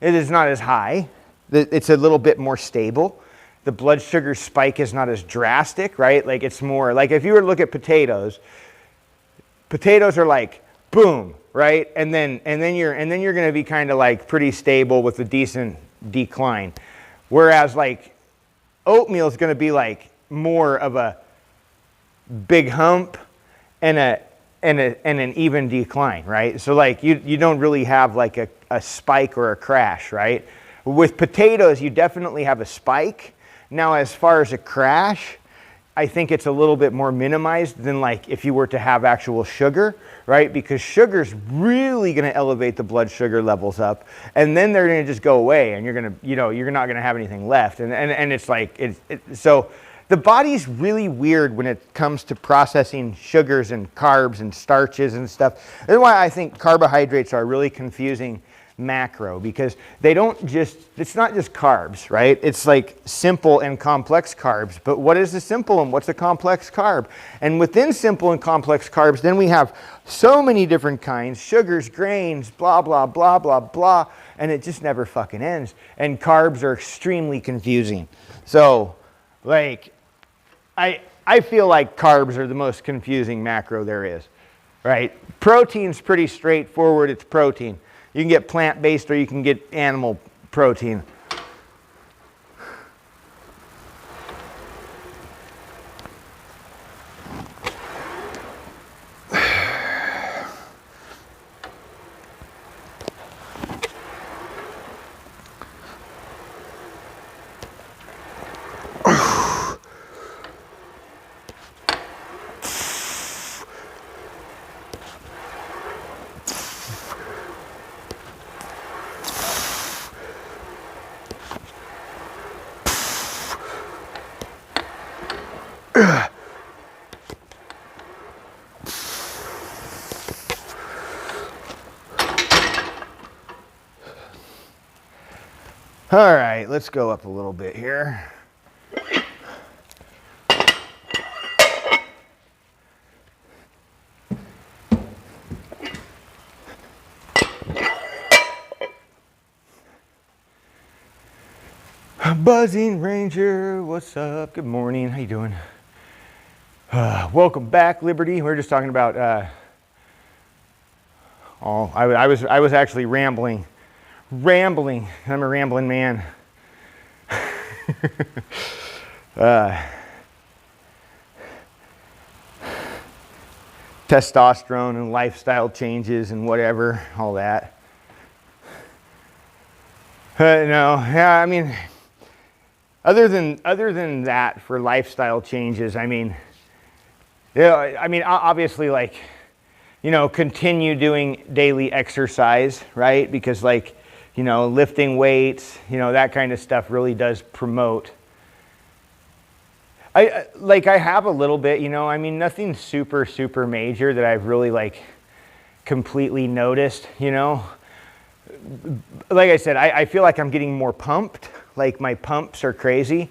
It is not as high. It's a little bit more stable. The blood sugar spike is not as drastic, right? Like, it's more like if you were to look at potatoes are like boom, right? And then you're going to be kind of like pretty stable with a decent decline. Whereas like oatmeal is going to be like more of a big hump and an even decline, right? So like you don't really have like a spike or a crash, right? With potatoes, you definitely have a spike. Now, as far as a crash, I think it's a little bit more minimized than like if you were to have actual sugar, right? Because sugar's really going to elevate the blood sugar levels up, and then they're going to just go away, and you're going to, you're not going to have anything left. And it's like, so the body's really weird when it comes to processing sugars and carbs and starches and stuff. That's why I think carbohydrates are really confusing macro, because they don't just, it's not just carbs, right? It's like simple and complex carbs. But what is a simple and what's a complex carb? And within simple and complex carbs, then we have so many different kinds, sugars, grains, blah, blah, blah, blah, blah, and it just never fucking ends. And carbs are extremely confusing. So, like, I feel like carbs are the most confusing macro there is, right? Protein's pretty straightforward, it's protein. You can get plant-based or you can get animal protein. All right, let's go up a little bit here. Buzzing Ranger, what's up? Good morning, how you doing? Welcome back, Liberty. We're just talking about, I was actually rambling. I'm a rambling man. Testosterone and lifestyle changes and whatever, all that. No, yeah, I mean, other than that, for lifestyle changes, I mean, yeah, I mean, obviously, like, you know, continue doing daily exercise, right? Because, like, you know, lifting weights, you know, that kind of stuff really does promote. I have a little bit, you know, I mean, nothing super major that I've really, like, completely noticed, you know. Like I said, I feel like I'm getting more pumped. Like, my pumps are crazy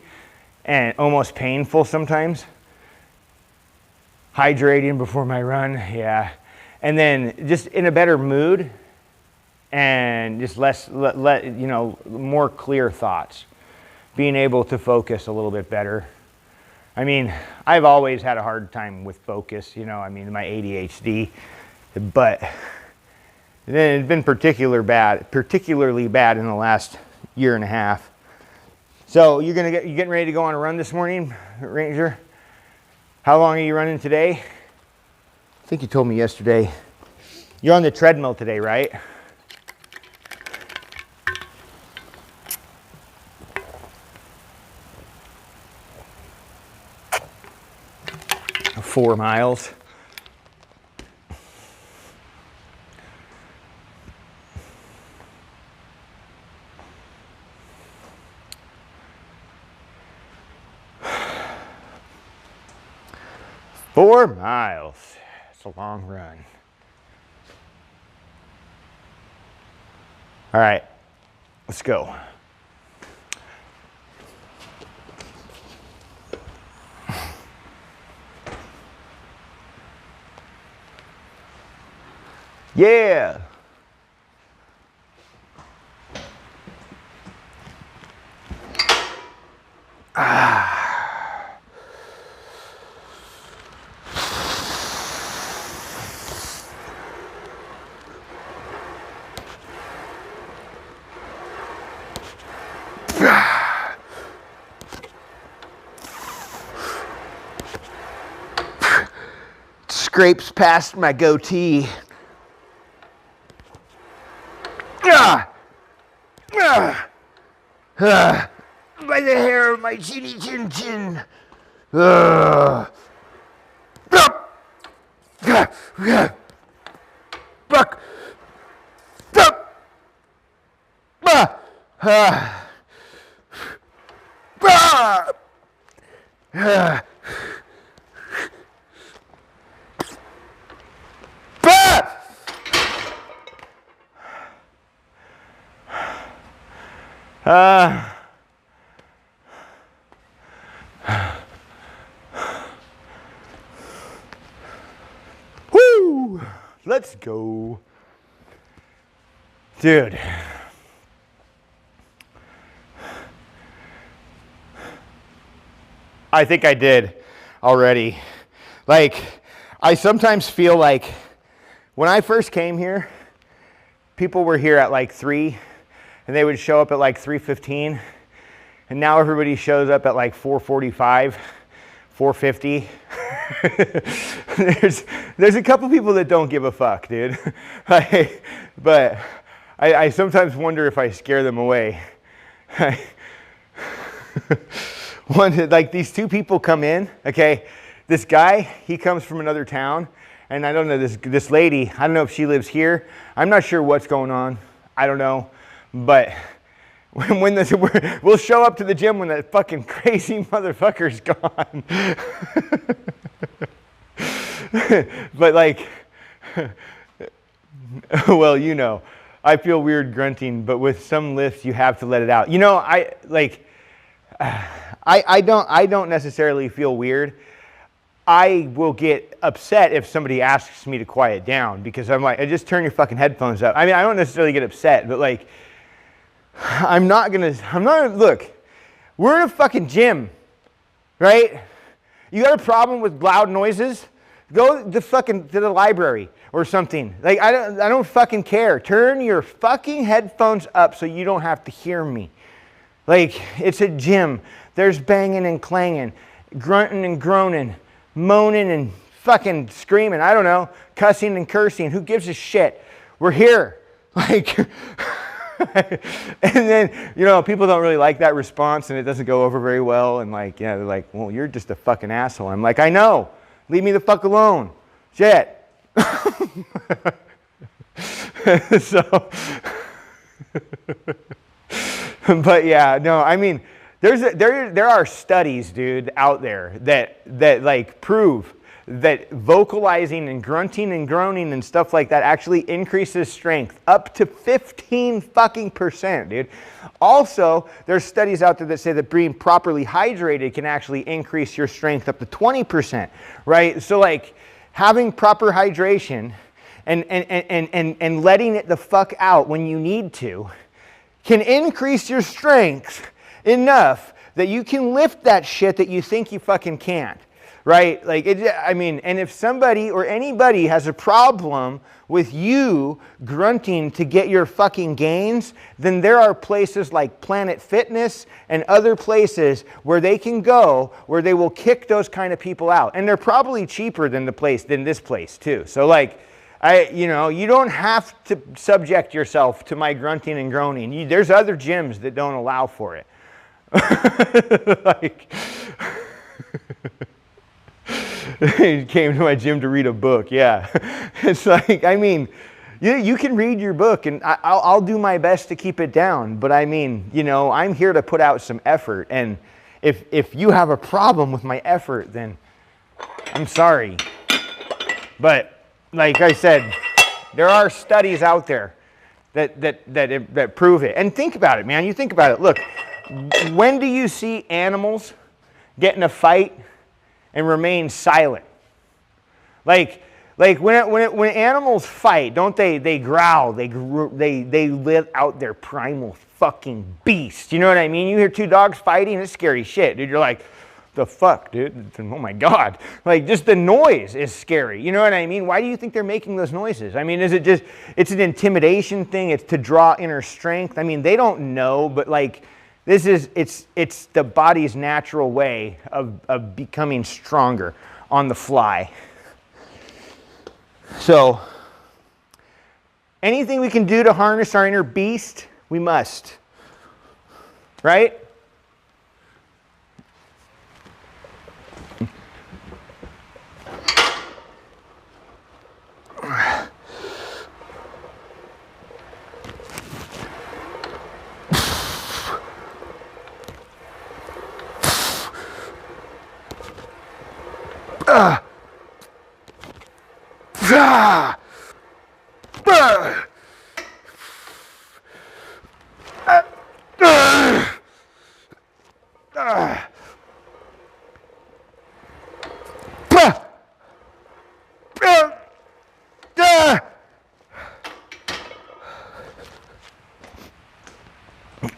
and almost painful sometimes. Hydrating before my run, yeah. And then just in a better mood and just you know, more clear thoughts. Being able to focus a little bit better. I mean, I've always had a hard time with focus, you know, I mean, my ADHD, but then it's been particularly bad in the last year and a half. So you getting ready to go on a run this morning, Ranger? How long are you running today? I think you told me yesterday. You're on the treadmill today, right? Four miles. Four miles. It's a long run. All right, let's go. Yeah. Scrapes past my goatee. By the hair of my chinny chin chin. Fuck. Woo! Let's go. Dude. I think I did already. Like, I sometimes feel like when I first came here, people were here at like 3 and they would show up at like 3:15, and now everybody shows up at like 4:45, 4:50. there's a couple people that don't give a fuck, dude. But I sometimes wonder if I scare them away. Like these 2 people come in, okay? This guy, he comes from another town, and I don't know, this lady, I don't know if she lives here. I'm not sure what's going on. I don't know. But we'll show up to the gym when that fucking crazy motherfucker's gone. But like, well, you know, I feel weird grunting, but with some lifts, you have to let it out. You know, I don't necessarily feel weird. I will get upset if somebody asks me to quiet down, because I'm like, just turn your fucking headphones up. I mean, I don't necessarily get upset, but like, look, we're in a fucking gym, right? You got a problem with loud noises? Go to the library or something. Like, I don't fucking care. Turn your fucking headphones up so you don't have to hear me. Like, it's a gym. There's banging and clanging, grunting and groaning, moaning and fucking screaming. I don't know, cussing and cursing. Who gives a shit? We're here. Like, and then, you know, people don't really like that response, and it doesn't go over very well. And like, yeah, they're like, well, you're just a fucking asshole. I'm like, I know. Leave me the fuck alone. Shit. So, but yeah, no, I mean, there are studies, dude, out there that like prove that vocalizing and grunting and groaning and stuff like that actually increases strength up to 15%, dude. Also, there's studies out there that say that being properly hydrated can actually increase your strength up to 20%, right? So like having proper hydration and letting it the fuck out when you need to can increase your strength enough that you can lift that shit that you think you fucking can't. Right? Like, I mean, and if somebody or anybody has a problem with you grunting to get your fucking gains, then there are places like Planet Fitness and other places where they can go where they will kick those kind of people out. And they're probably cheaper than this place too. So like, you know, you don't have to subject yourself to my grunting and groaning. There's other gyms that don't allow for it. Like, he came to my gym to read a book. Yeah. It's like, I mean, you can read your book, and I'll do my best to keep it down. But I mean, you know, I'm here to put out some effort. And if you have a problem with my effort, then I'm sorry. But like I said, there are studies out there that prove it. And think about it, man. You think about it. Look, when do you see animals get in a fight and remain silent? Like when animals fight, don't they growl, they live out their primal fucking beast. You know what I mean? You hear 2 dogs fighting, it's scary shit, dude. You're like, the fuck, dude? Oh my God. Like, just the noise is scary. You know what I mean? Why do you think they're making those noises? I mean, is it just, it's an intimidation thing? It's to draw inner strength? I mean, they don't know, but like, it's the body's natural way of becoming stronger on the fly. So, anything we can do to harness our inner beast, we must. Right?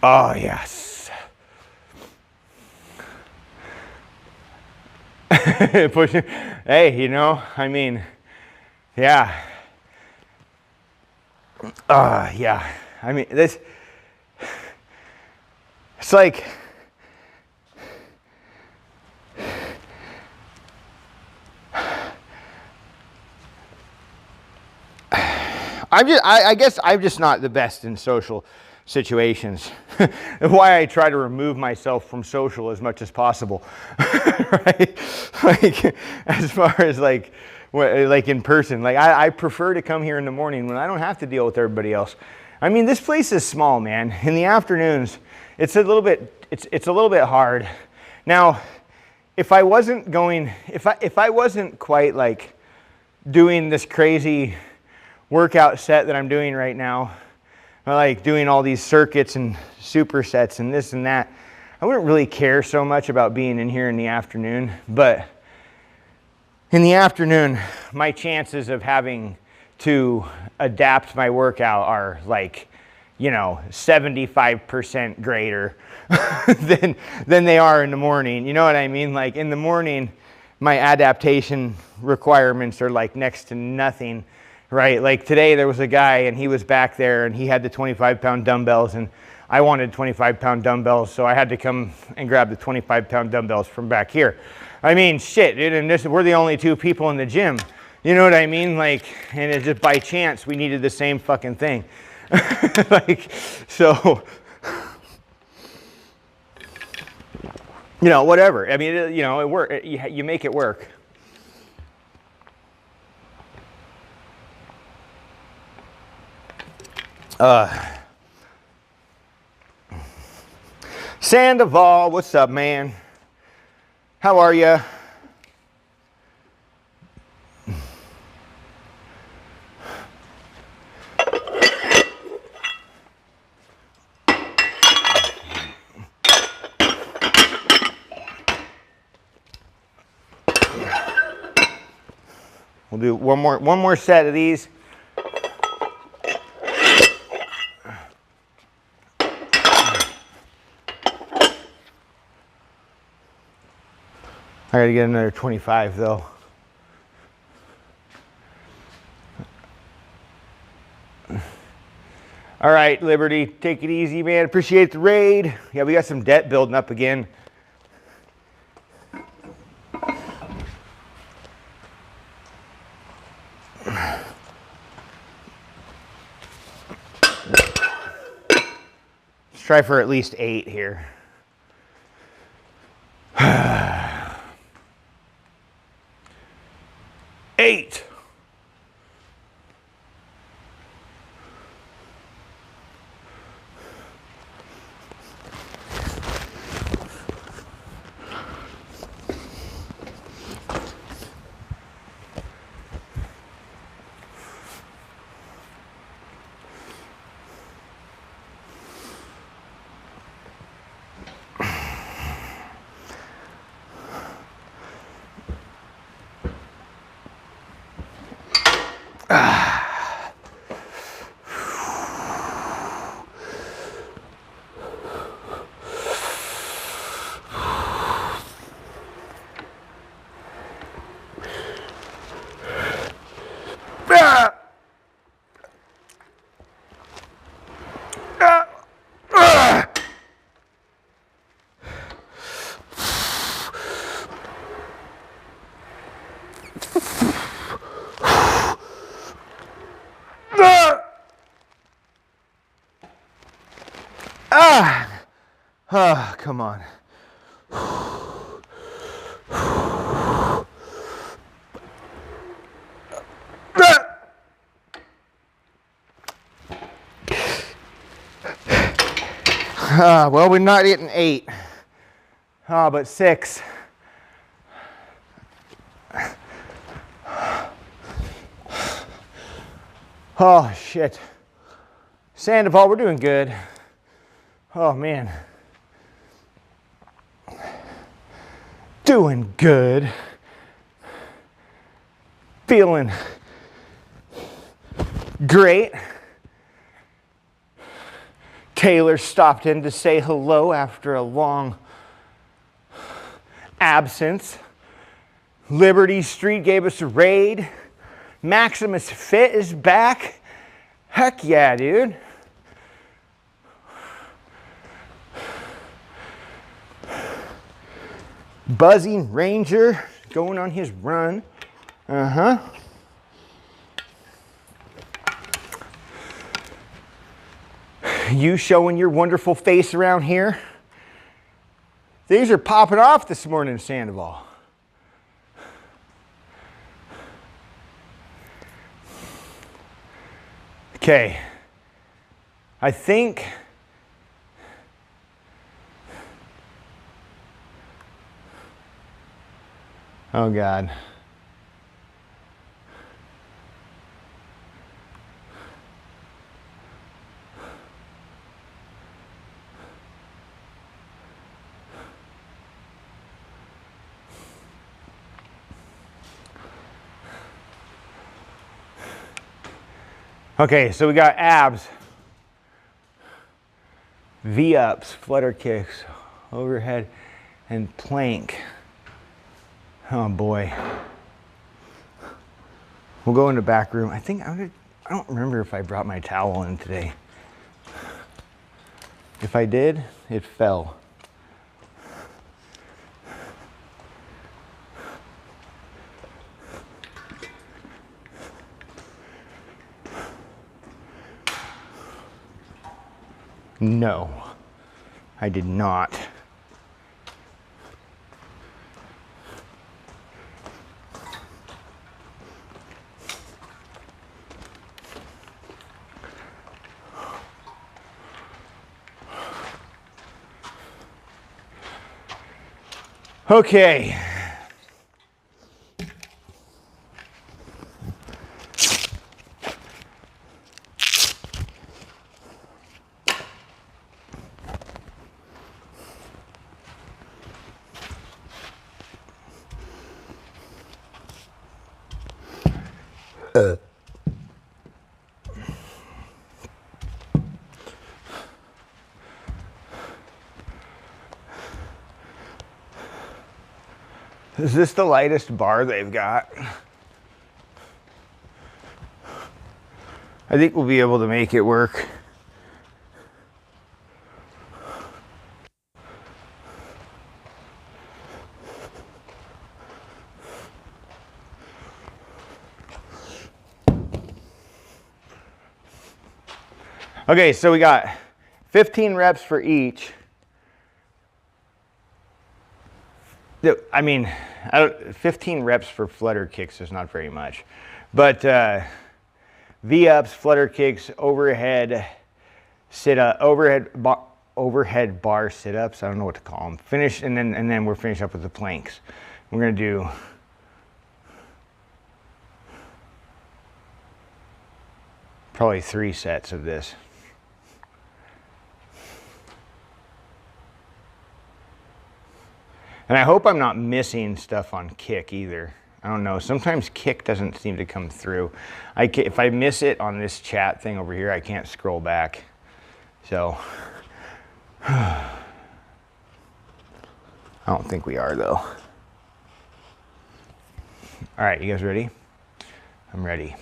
Oh, yes. Pushing. Hey, you know, I mean, yeah. Yeah. I mean, this, it's like, I guess I'm just not the best in social situations. Why I try to remove myself from social as much as possible, right? Like, as far as like in person, like I prefer to come here in the morning when I don't have to deal with everybody else. I mean, this place is small, man. In the afternoons, it's a little bit hard. Now, if I wasn't going, if I wasn't quite like doing this crazy workout set that I'm doing right now, like doing all these circuits and supersets and this and that, I wouldn't really care so much about being in here in the afternoon. But in the afternoon, my chances of having to adapt my workout are like, you know, 75% greater than they are in the morning. You know what I mean? Like in the morning, my adaptation requirements are like next to nothing. Right, like today there was a guy and he was back there and he had the 25-pound dumbbells and I wanted 25-pound dumbbells, so I had to come and grab the 25-pound dumbbells from back here. I mean, shit, dude, and we're the only two people in the gym. You know what I mean? Like, and it's just by chance we needed the same fucking thing. Like, so, you know, whatever. I mean, you know, it work. You make it work. Sandoval, what's up, man? How are you? We'll do one more set of these. I gotta get another 25 though. All right, Liberty, take it easy, man. Appreciate the raid. Yeah, we got some debt building up again. Let's try for at least 8 here. 8. Oh, come on. Well, we're not hitting 8. But 6. Oh, shit. Sandoval, we're doing good. Oh, man. Doing good. Feeling great. Taylor stopped in to say hello after a long absence. Liberty Street gave us a raid. Maximus Fit is back. Heck yeah, dude. Buzzing Ranger going on his run. You showing your wonderful face around here. These are popping off this morning, Sandoval. Okay, I think oh God. Okay, so we got abs, V-ups, flutter kicks, overhead, and plank. Oh boy. We'll go in the back room. I don't remember if I brought my towel in today. If I did, it fell. No, I did not. Okay. Is this the lightest bar they've got? I think we'll be able to make it work. Okay, so we got 15 reps for each. I mean, 15 reps for flutter kicks is not very much. But V-ups, flutter kicks, overhead sit-up, overhead bar sit-ups. I don't know what to call them. Finish, and then we're finished up with the planks. We're gonna do probably 3 sets of this. And I hope I'm not missing stuff on kick either. I don't know. Sometimes kick doesn't seem to come through. If I miss it on this chat thing over here, I can't scroll back. So, I don't think we are though. All right, you guys ready? I'm ready.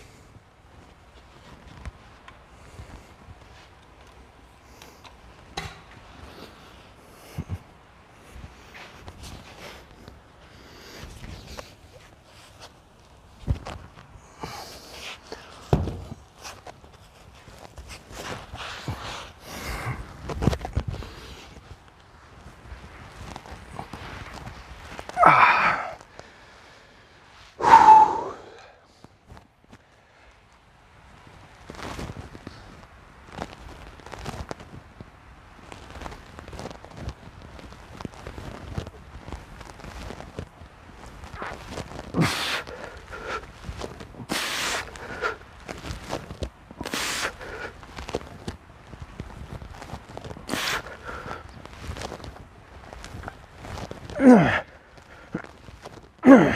Whew.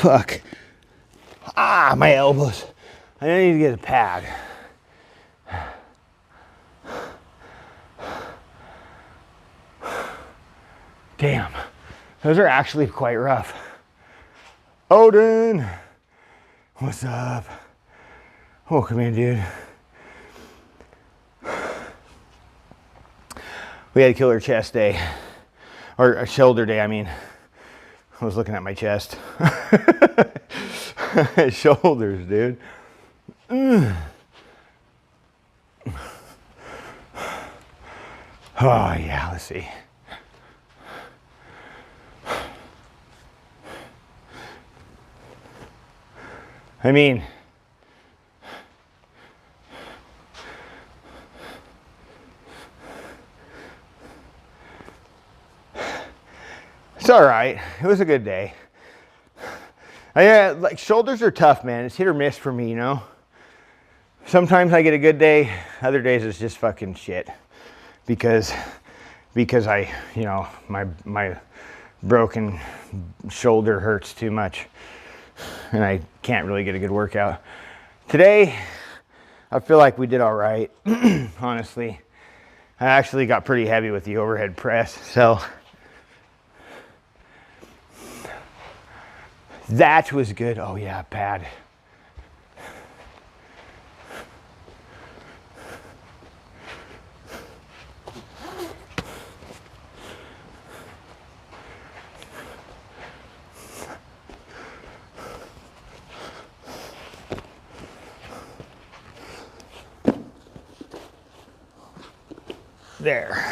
Fuck. Ah, my elbows. I need to get a pad. Damn. Those are actually quite rough. Odin. What's up? Welcome in, dude. We had a killer chest day. Or a shoulder day, I mean. I was looking at my chest. Shoulders, dude. Oh, yeah, let's see. I mean, it's all right. It was a good day. Like shoulders are tough, man. It's hit or miss for me, you know. Sometimes I get a good day. Other days it's just fucking shit because I, you know, my broken shoulder hurts too much, and I can't really get a good workout. Today, I feel like we did all right. Honestly, I actually got pretty heavy with the overhead press, so. That was good. Oh yeah, pad. There.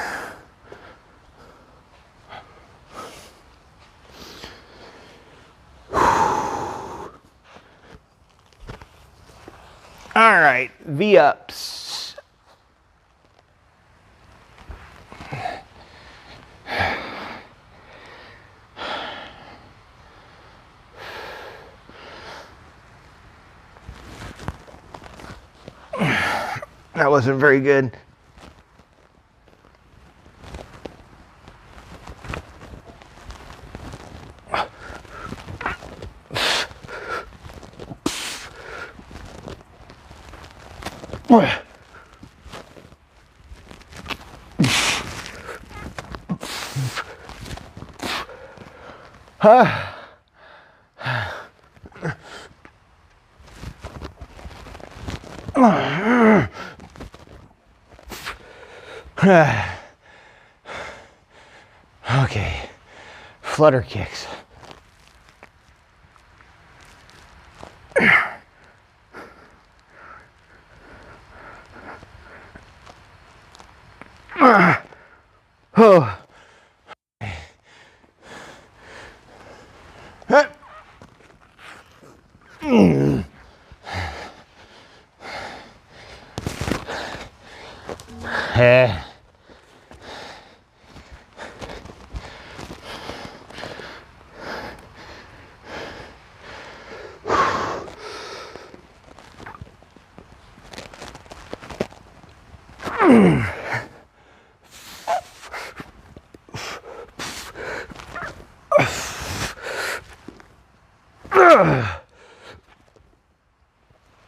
All right, V-ups. That wasn't very good. Okay, flutter kicks. Oh.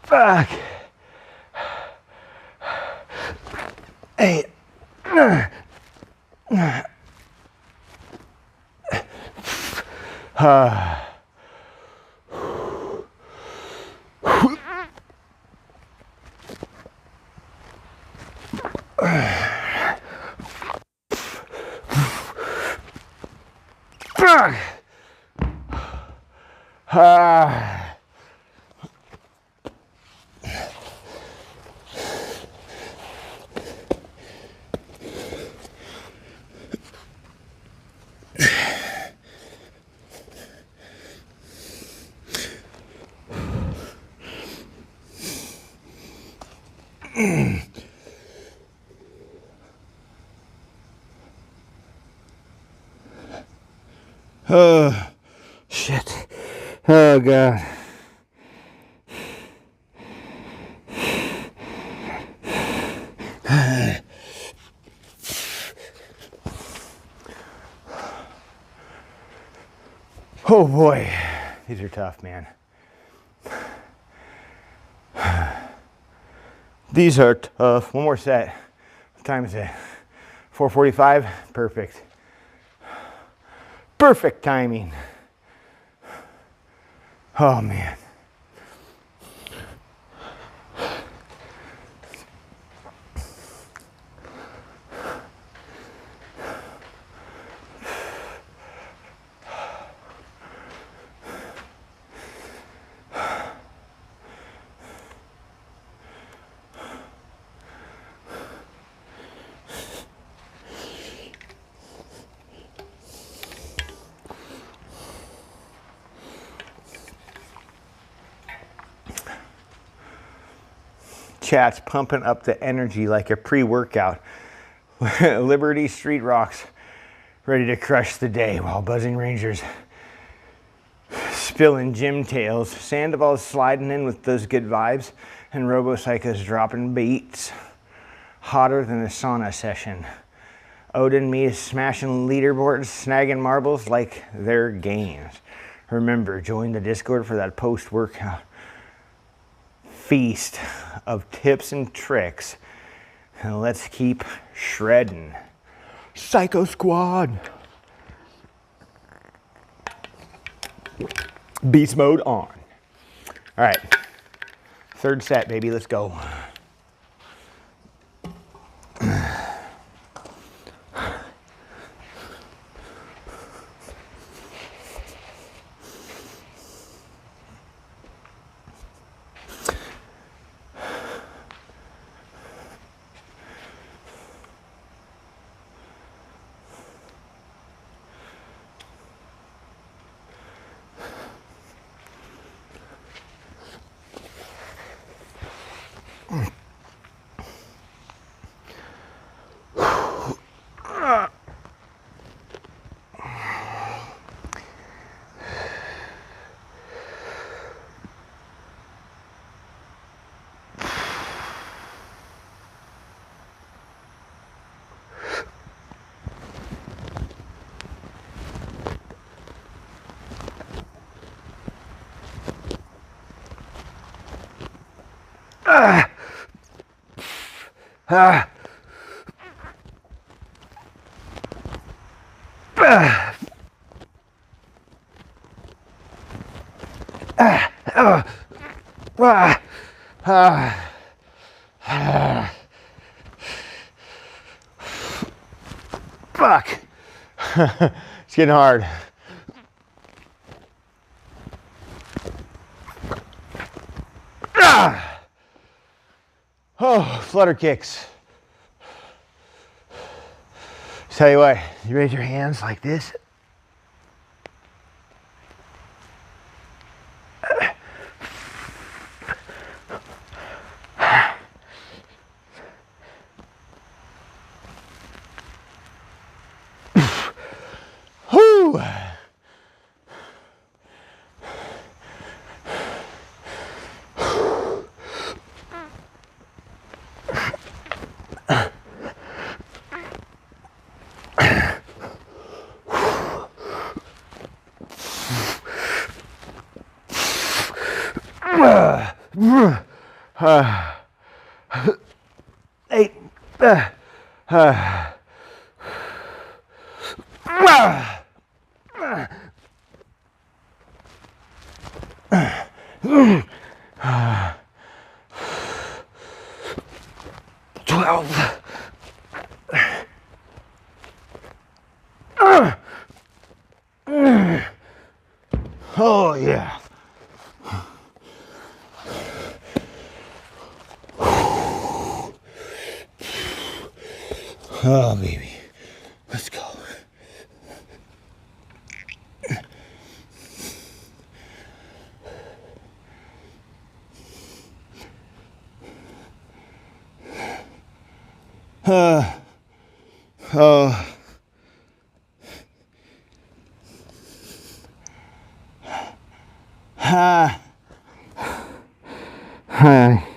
Fuck. 8. Fuck. Oh, shit. Oh, God. Oh, boy. These are tough, man. These are tough. One more set. What time is it? 4:45? Perfect. Perfect timing. Oh, man. Chat's pumping up the energy like a pre-workout. Liberty Street Rocks ready to crush the day while Buzzing Rangers spilling gym tales. Sandoval's sliding in with those good vibes, and Robo-Psycho's dropping beats hotter than a sauna session. Odin me is smashing leaderboards, snagging marbles like they're games. Remember, join the Discord for that post-workout feast of tips and tricks, and let's keep shredding. Psycho Squad. Beast mode on. All right, third set, baby. Let's go. Fuck. It's getting hard. Oh, flutter kicks. Tell you what, you raise your hands like this. Whoo! 8. Oh yeah. Oh baby, let's go. Oh. Hi. Hi.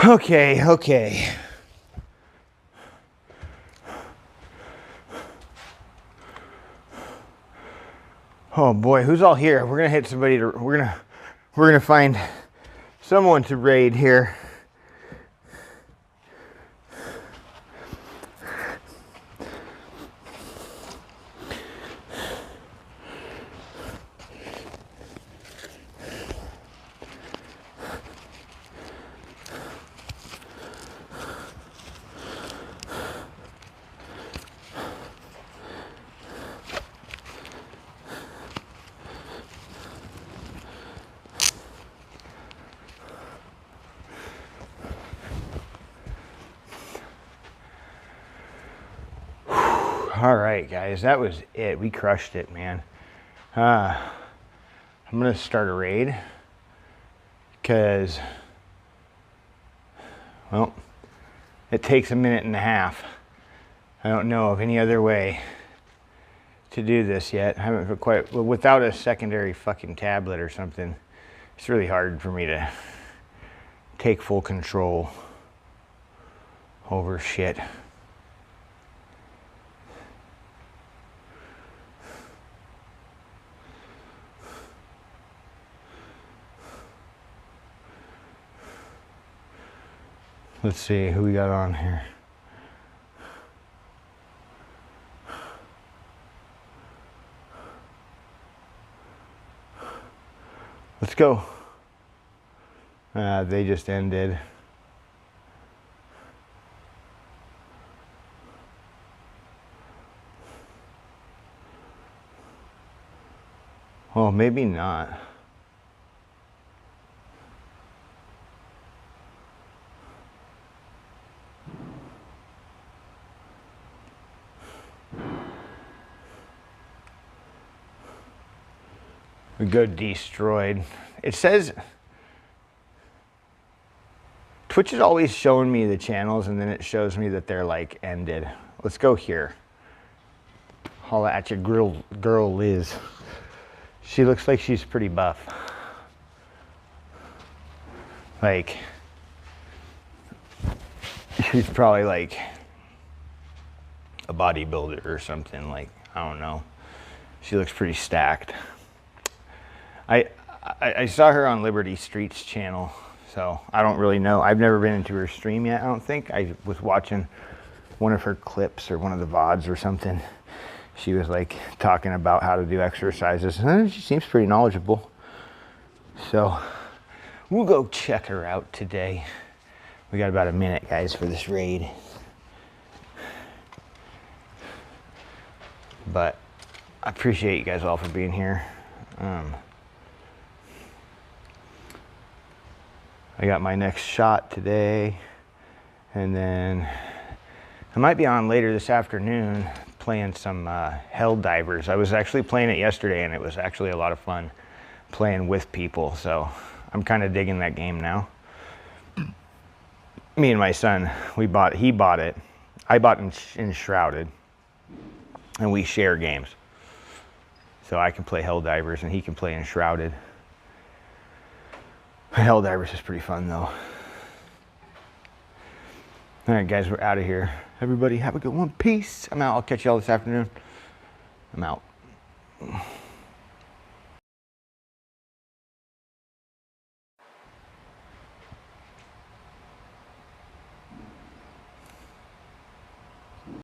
Okay. Oh boy, who's all here? We're gonna hit somebody to. We're gonna find someone to raid here. All right, guys, that was it. We crushed it, man. I'm gonna start a raid because, well, it takes a minute and a half. I don't know of any other way to do this yet. I haven't quite, without a secondary fucking tablet or something. It's really hard for me to take full control over shit. Let's see who we got on here. Let's go. They just ended. Well, maybe not. We go destroyed. It says Twitch is always showing me the channels and then it shows me that they're like ended. Let's go here. Holla at your girl Liz. She looks like she's pretty buff. Like, she's probably like a bodybuilder or something. Like, I don't know. She looks pretty stacked. I saw her on Liberty Street's channel, so I don't really know. I've never been into her stream yet, I don't think. I was watching one of her clips or one of the VODs or something. She was like talking about how to do exercises. She seems pretty knowledgeable. So we'll go check her out today. We got about a minute, guys, for this raid. But I appreciate you guys all for being here. I got my next shot today, and then I might be on later this afternoon playing some Hell Divers. I was actually playing it yesterday, and it was actually a lot of fun playing with people, so I'm kind of digging that game now. me and my son, he bought it. I bought Enshrouded, and we share games. So I can play Helldivers and he can play Enshrouded. Helldivers is pretty fun though. All right, guys, we're out of here. Everybody have a good one. Peace. I'm out. I'll catch y'all this afternoon. I'm out.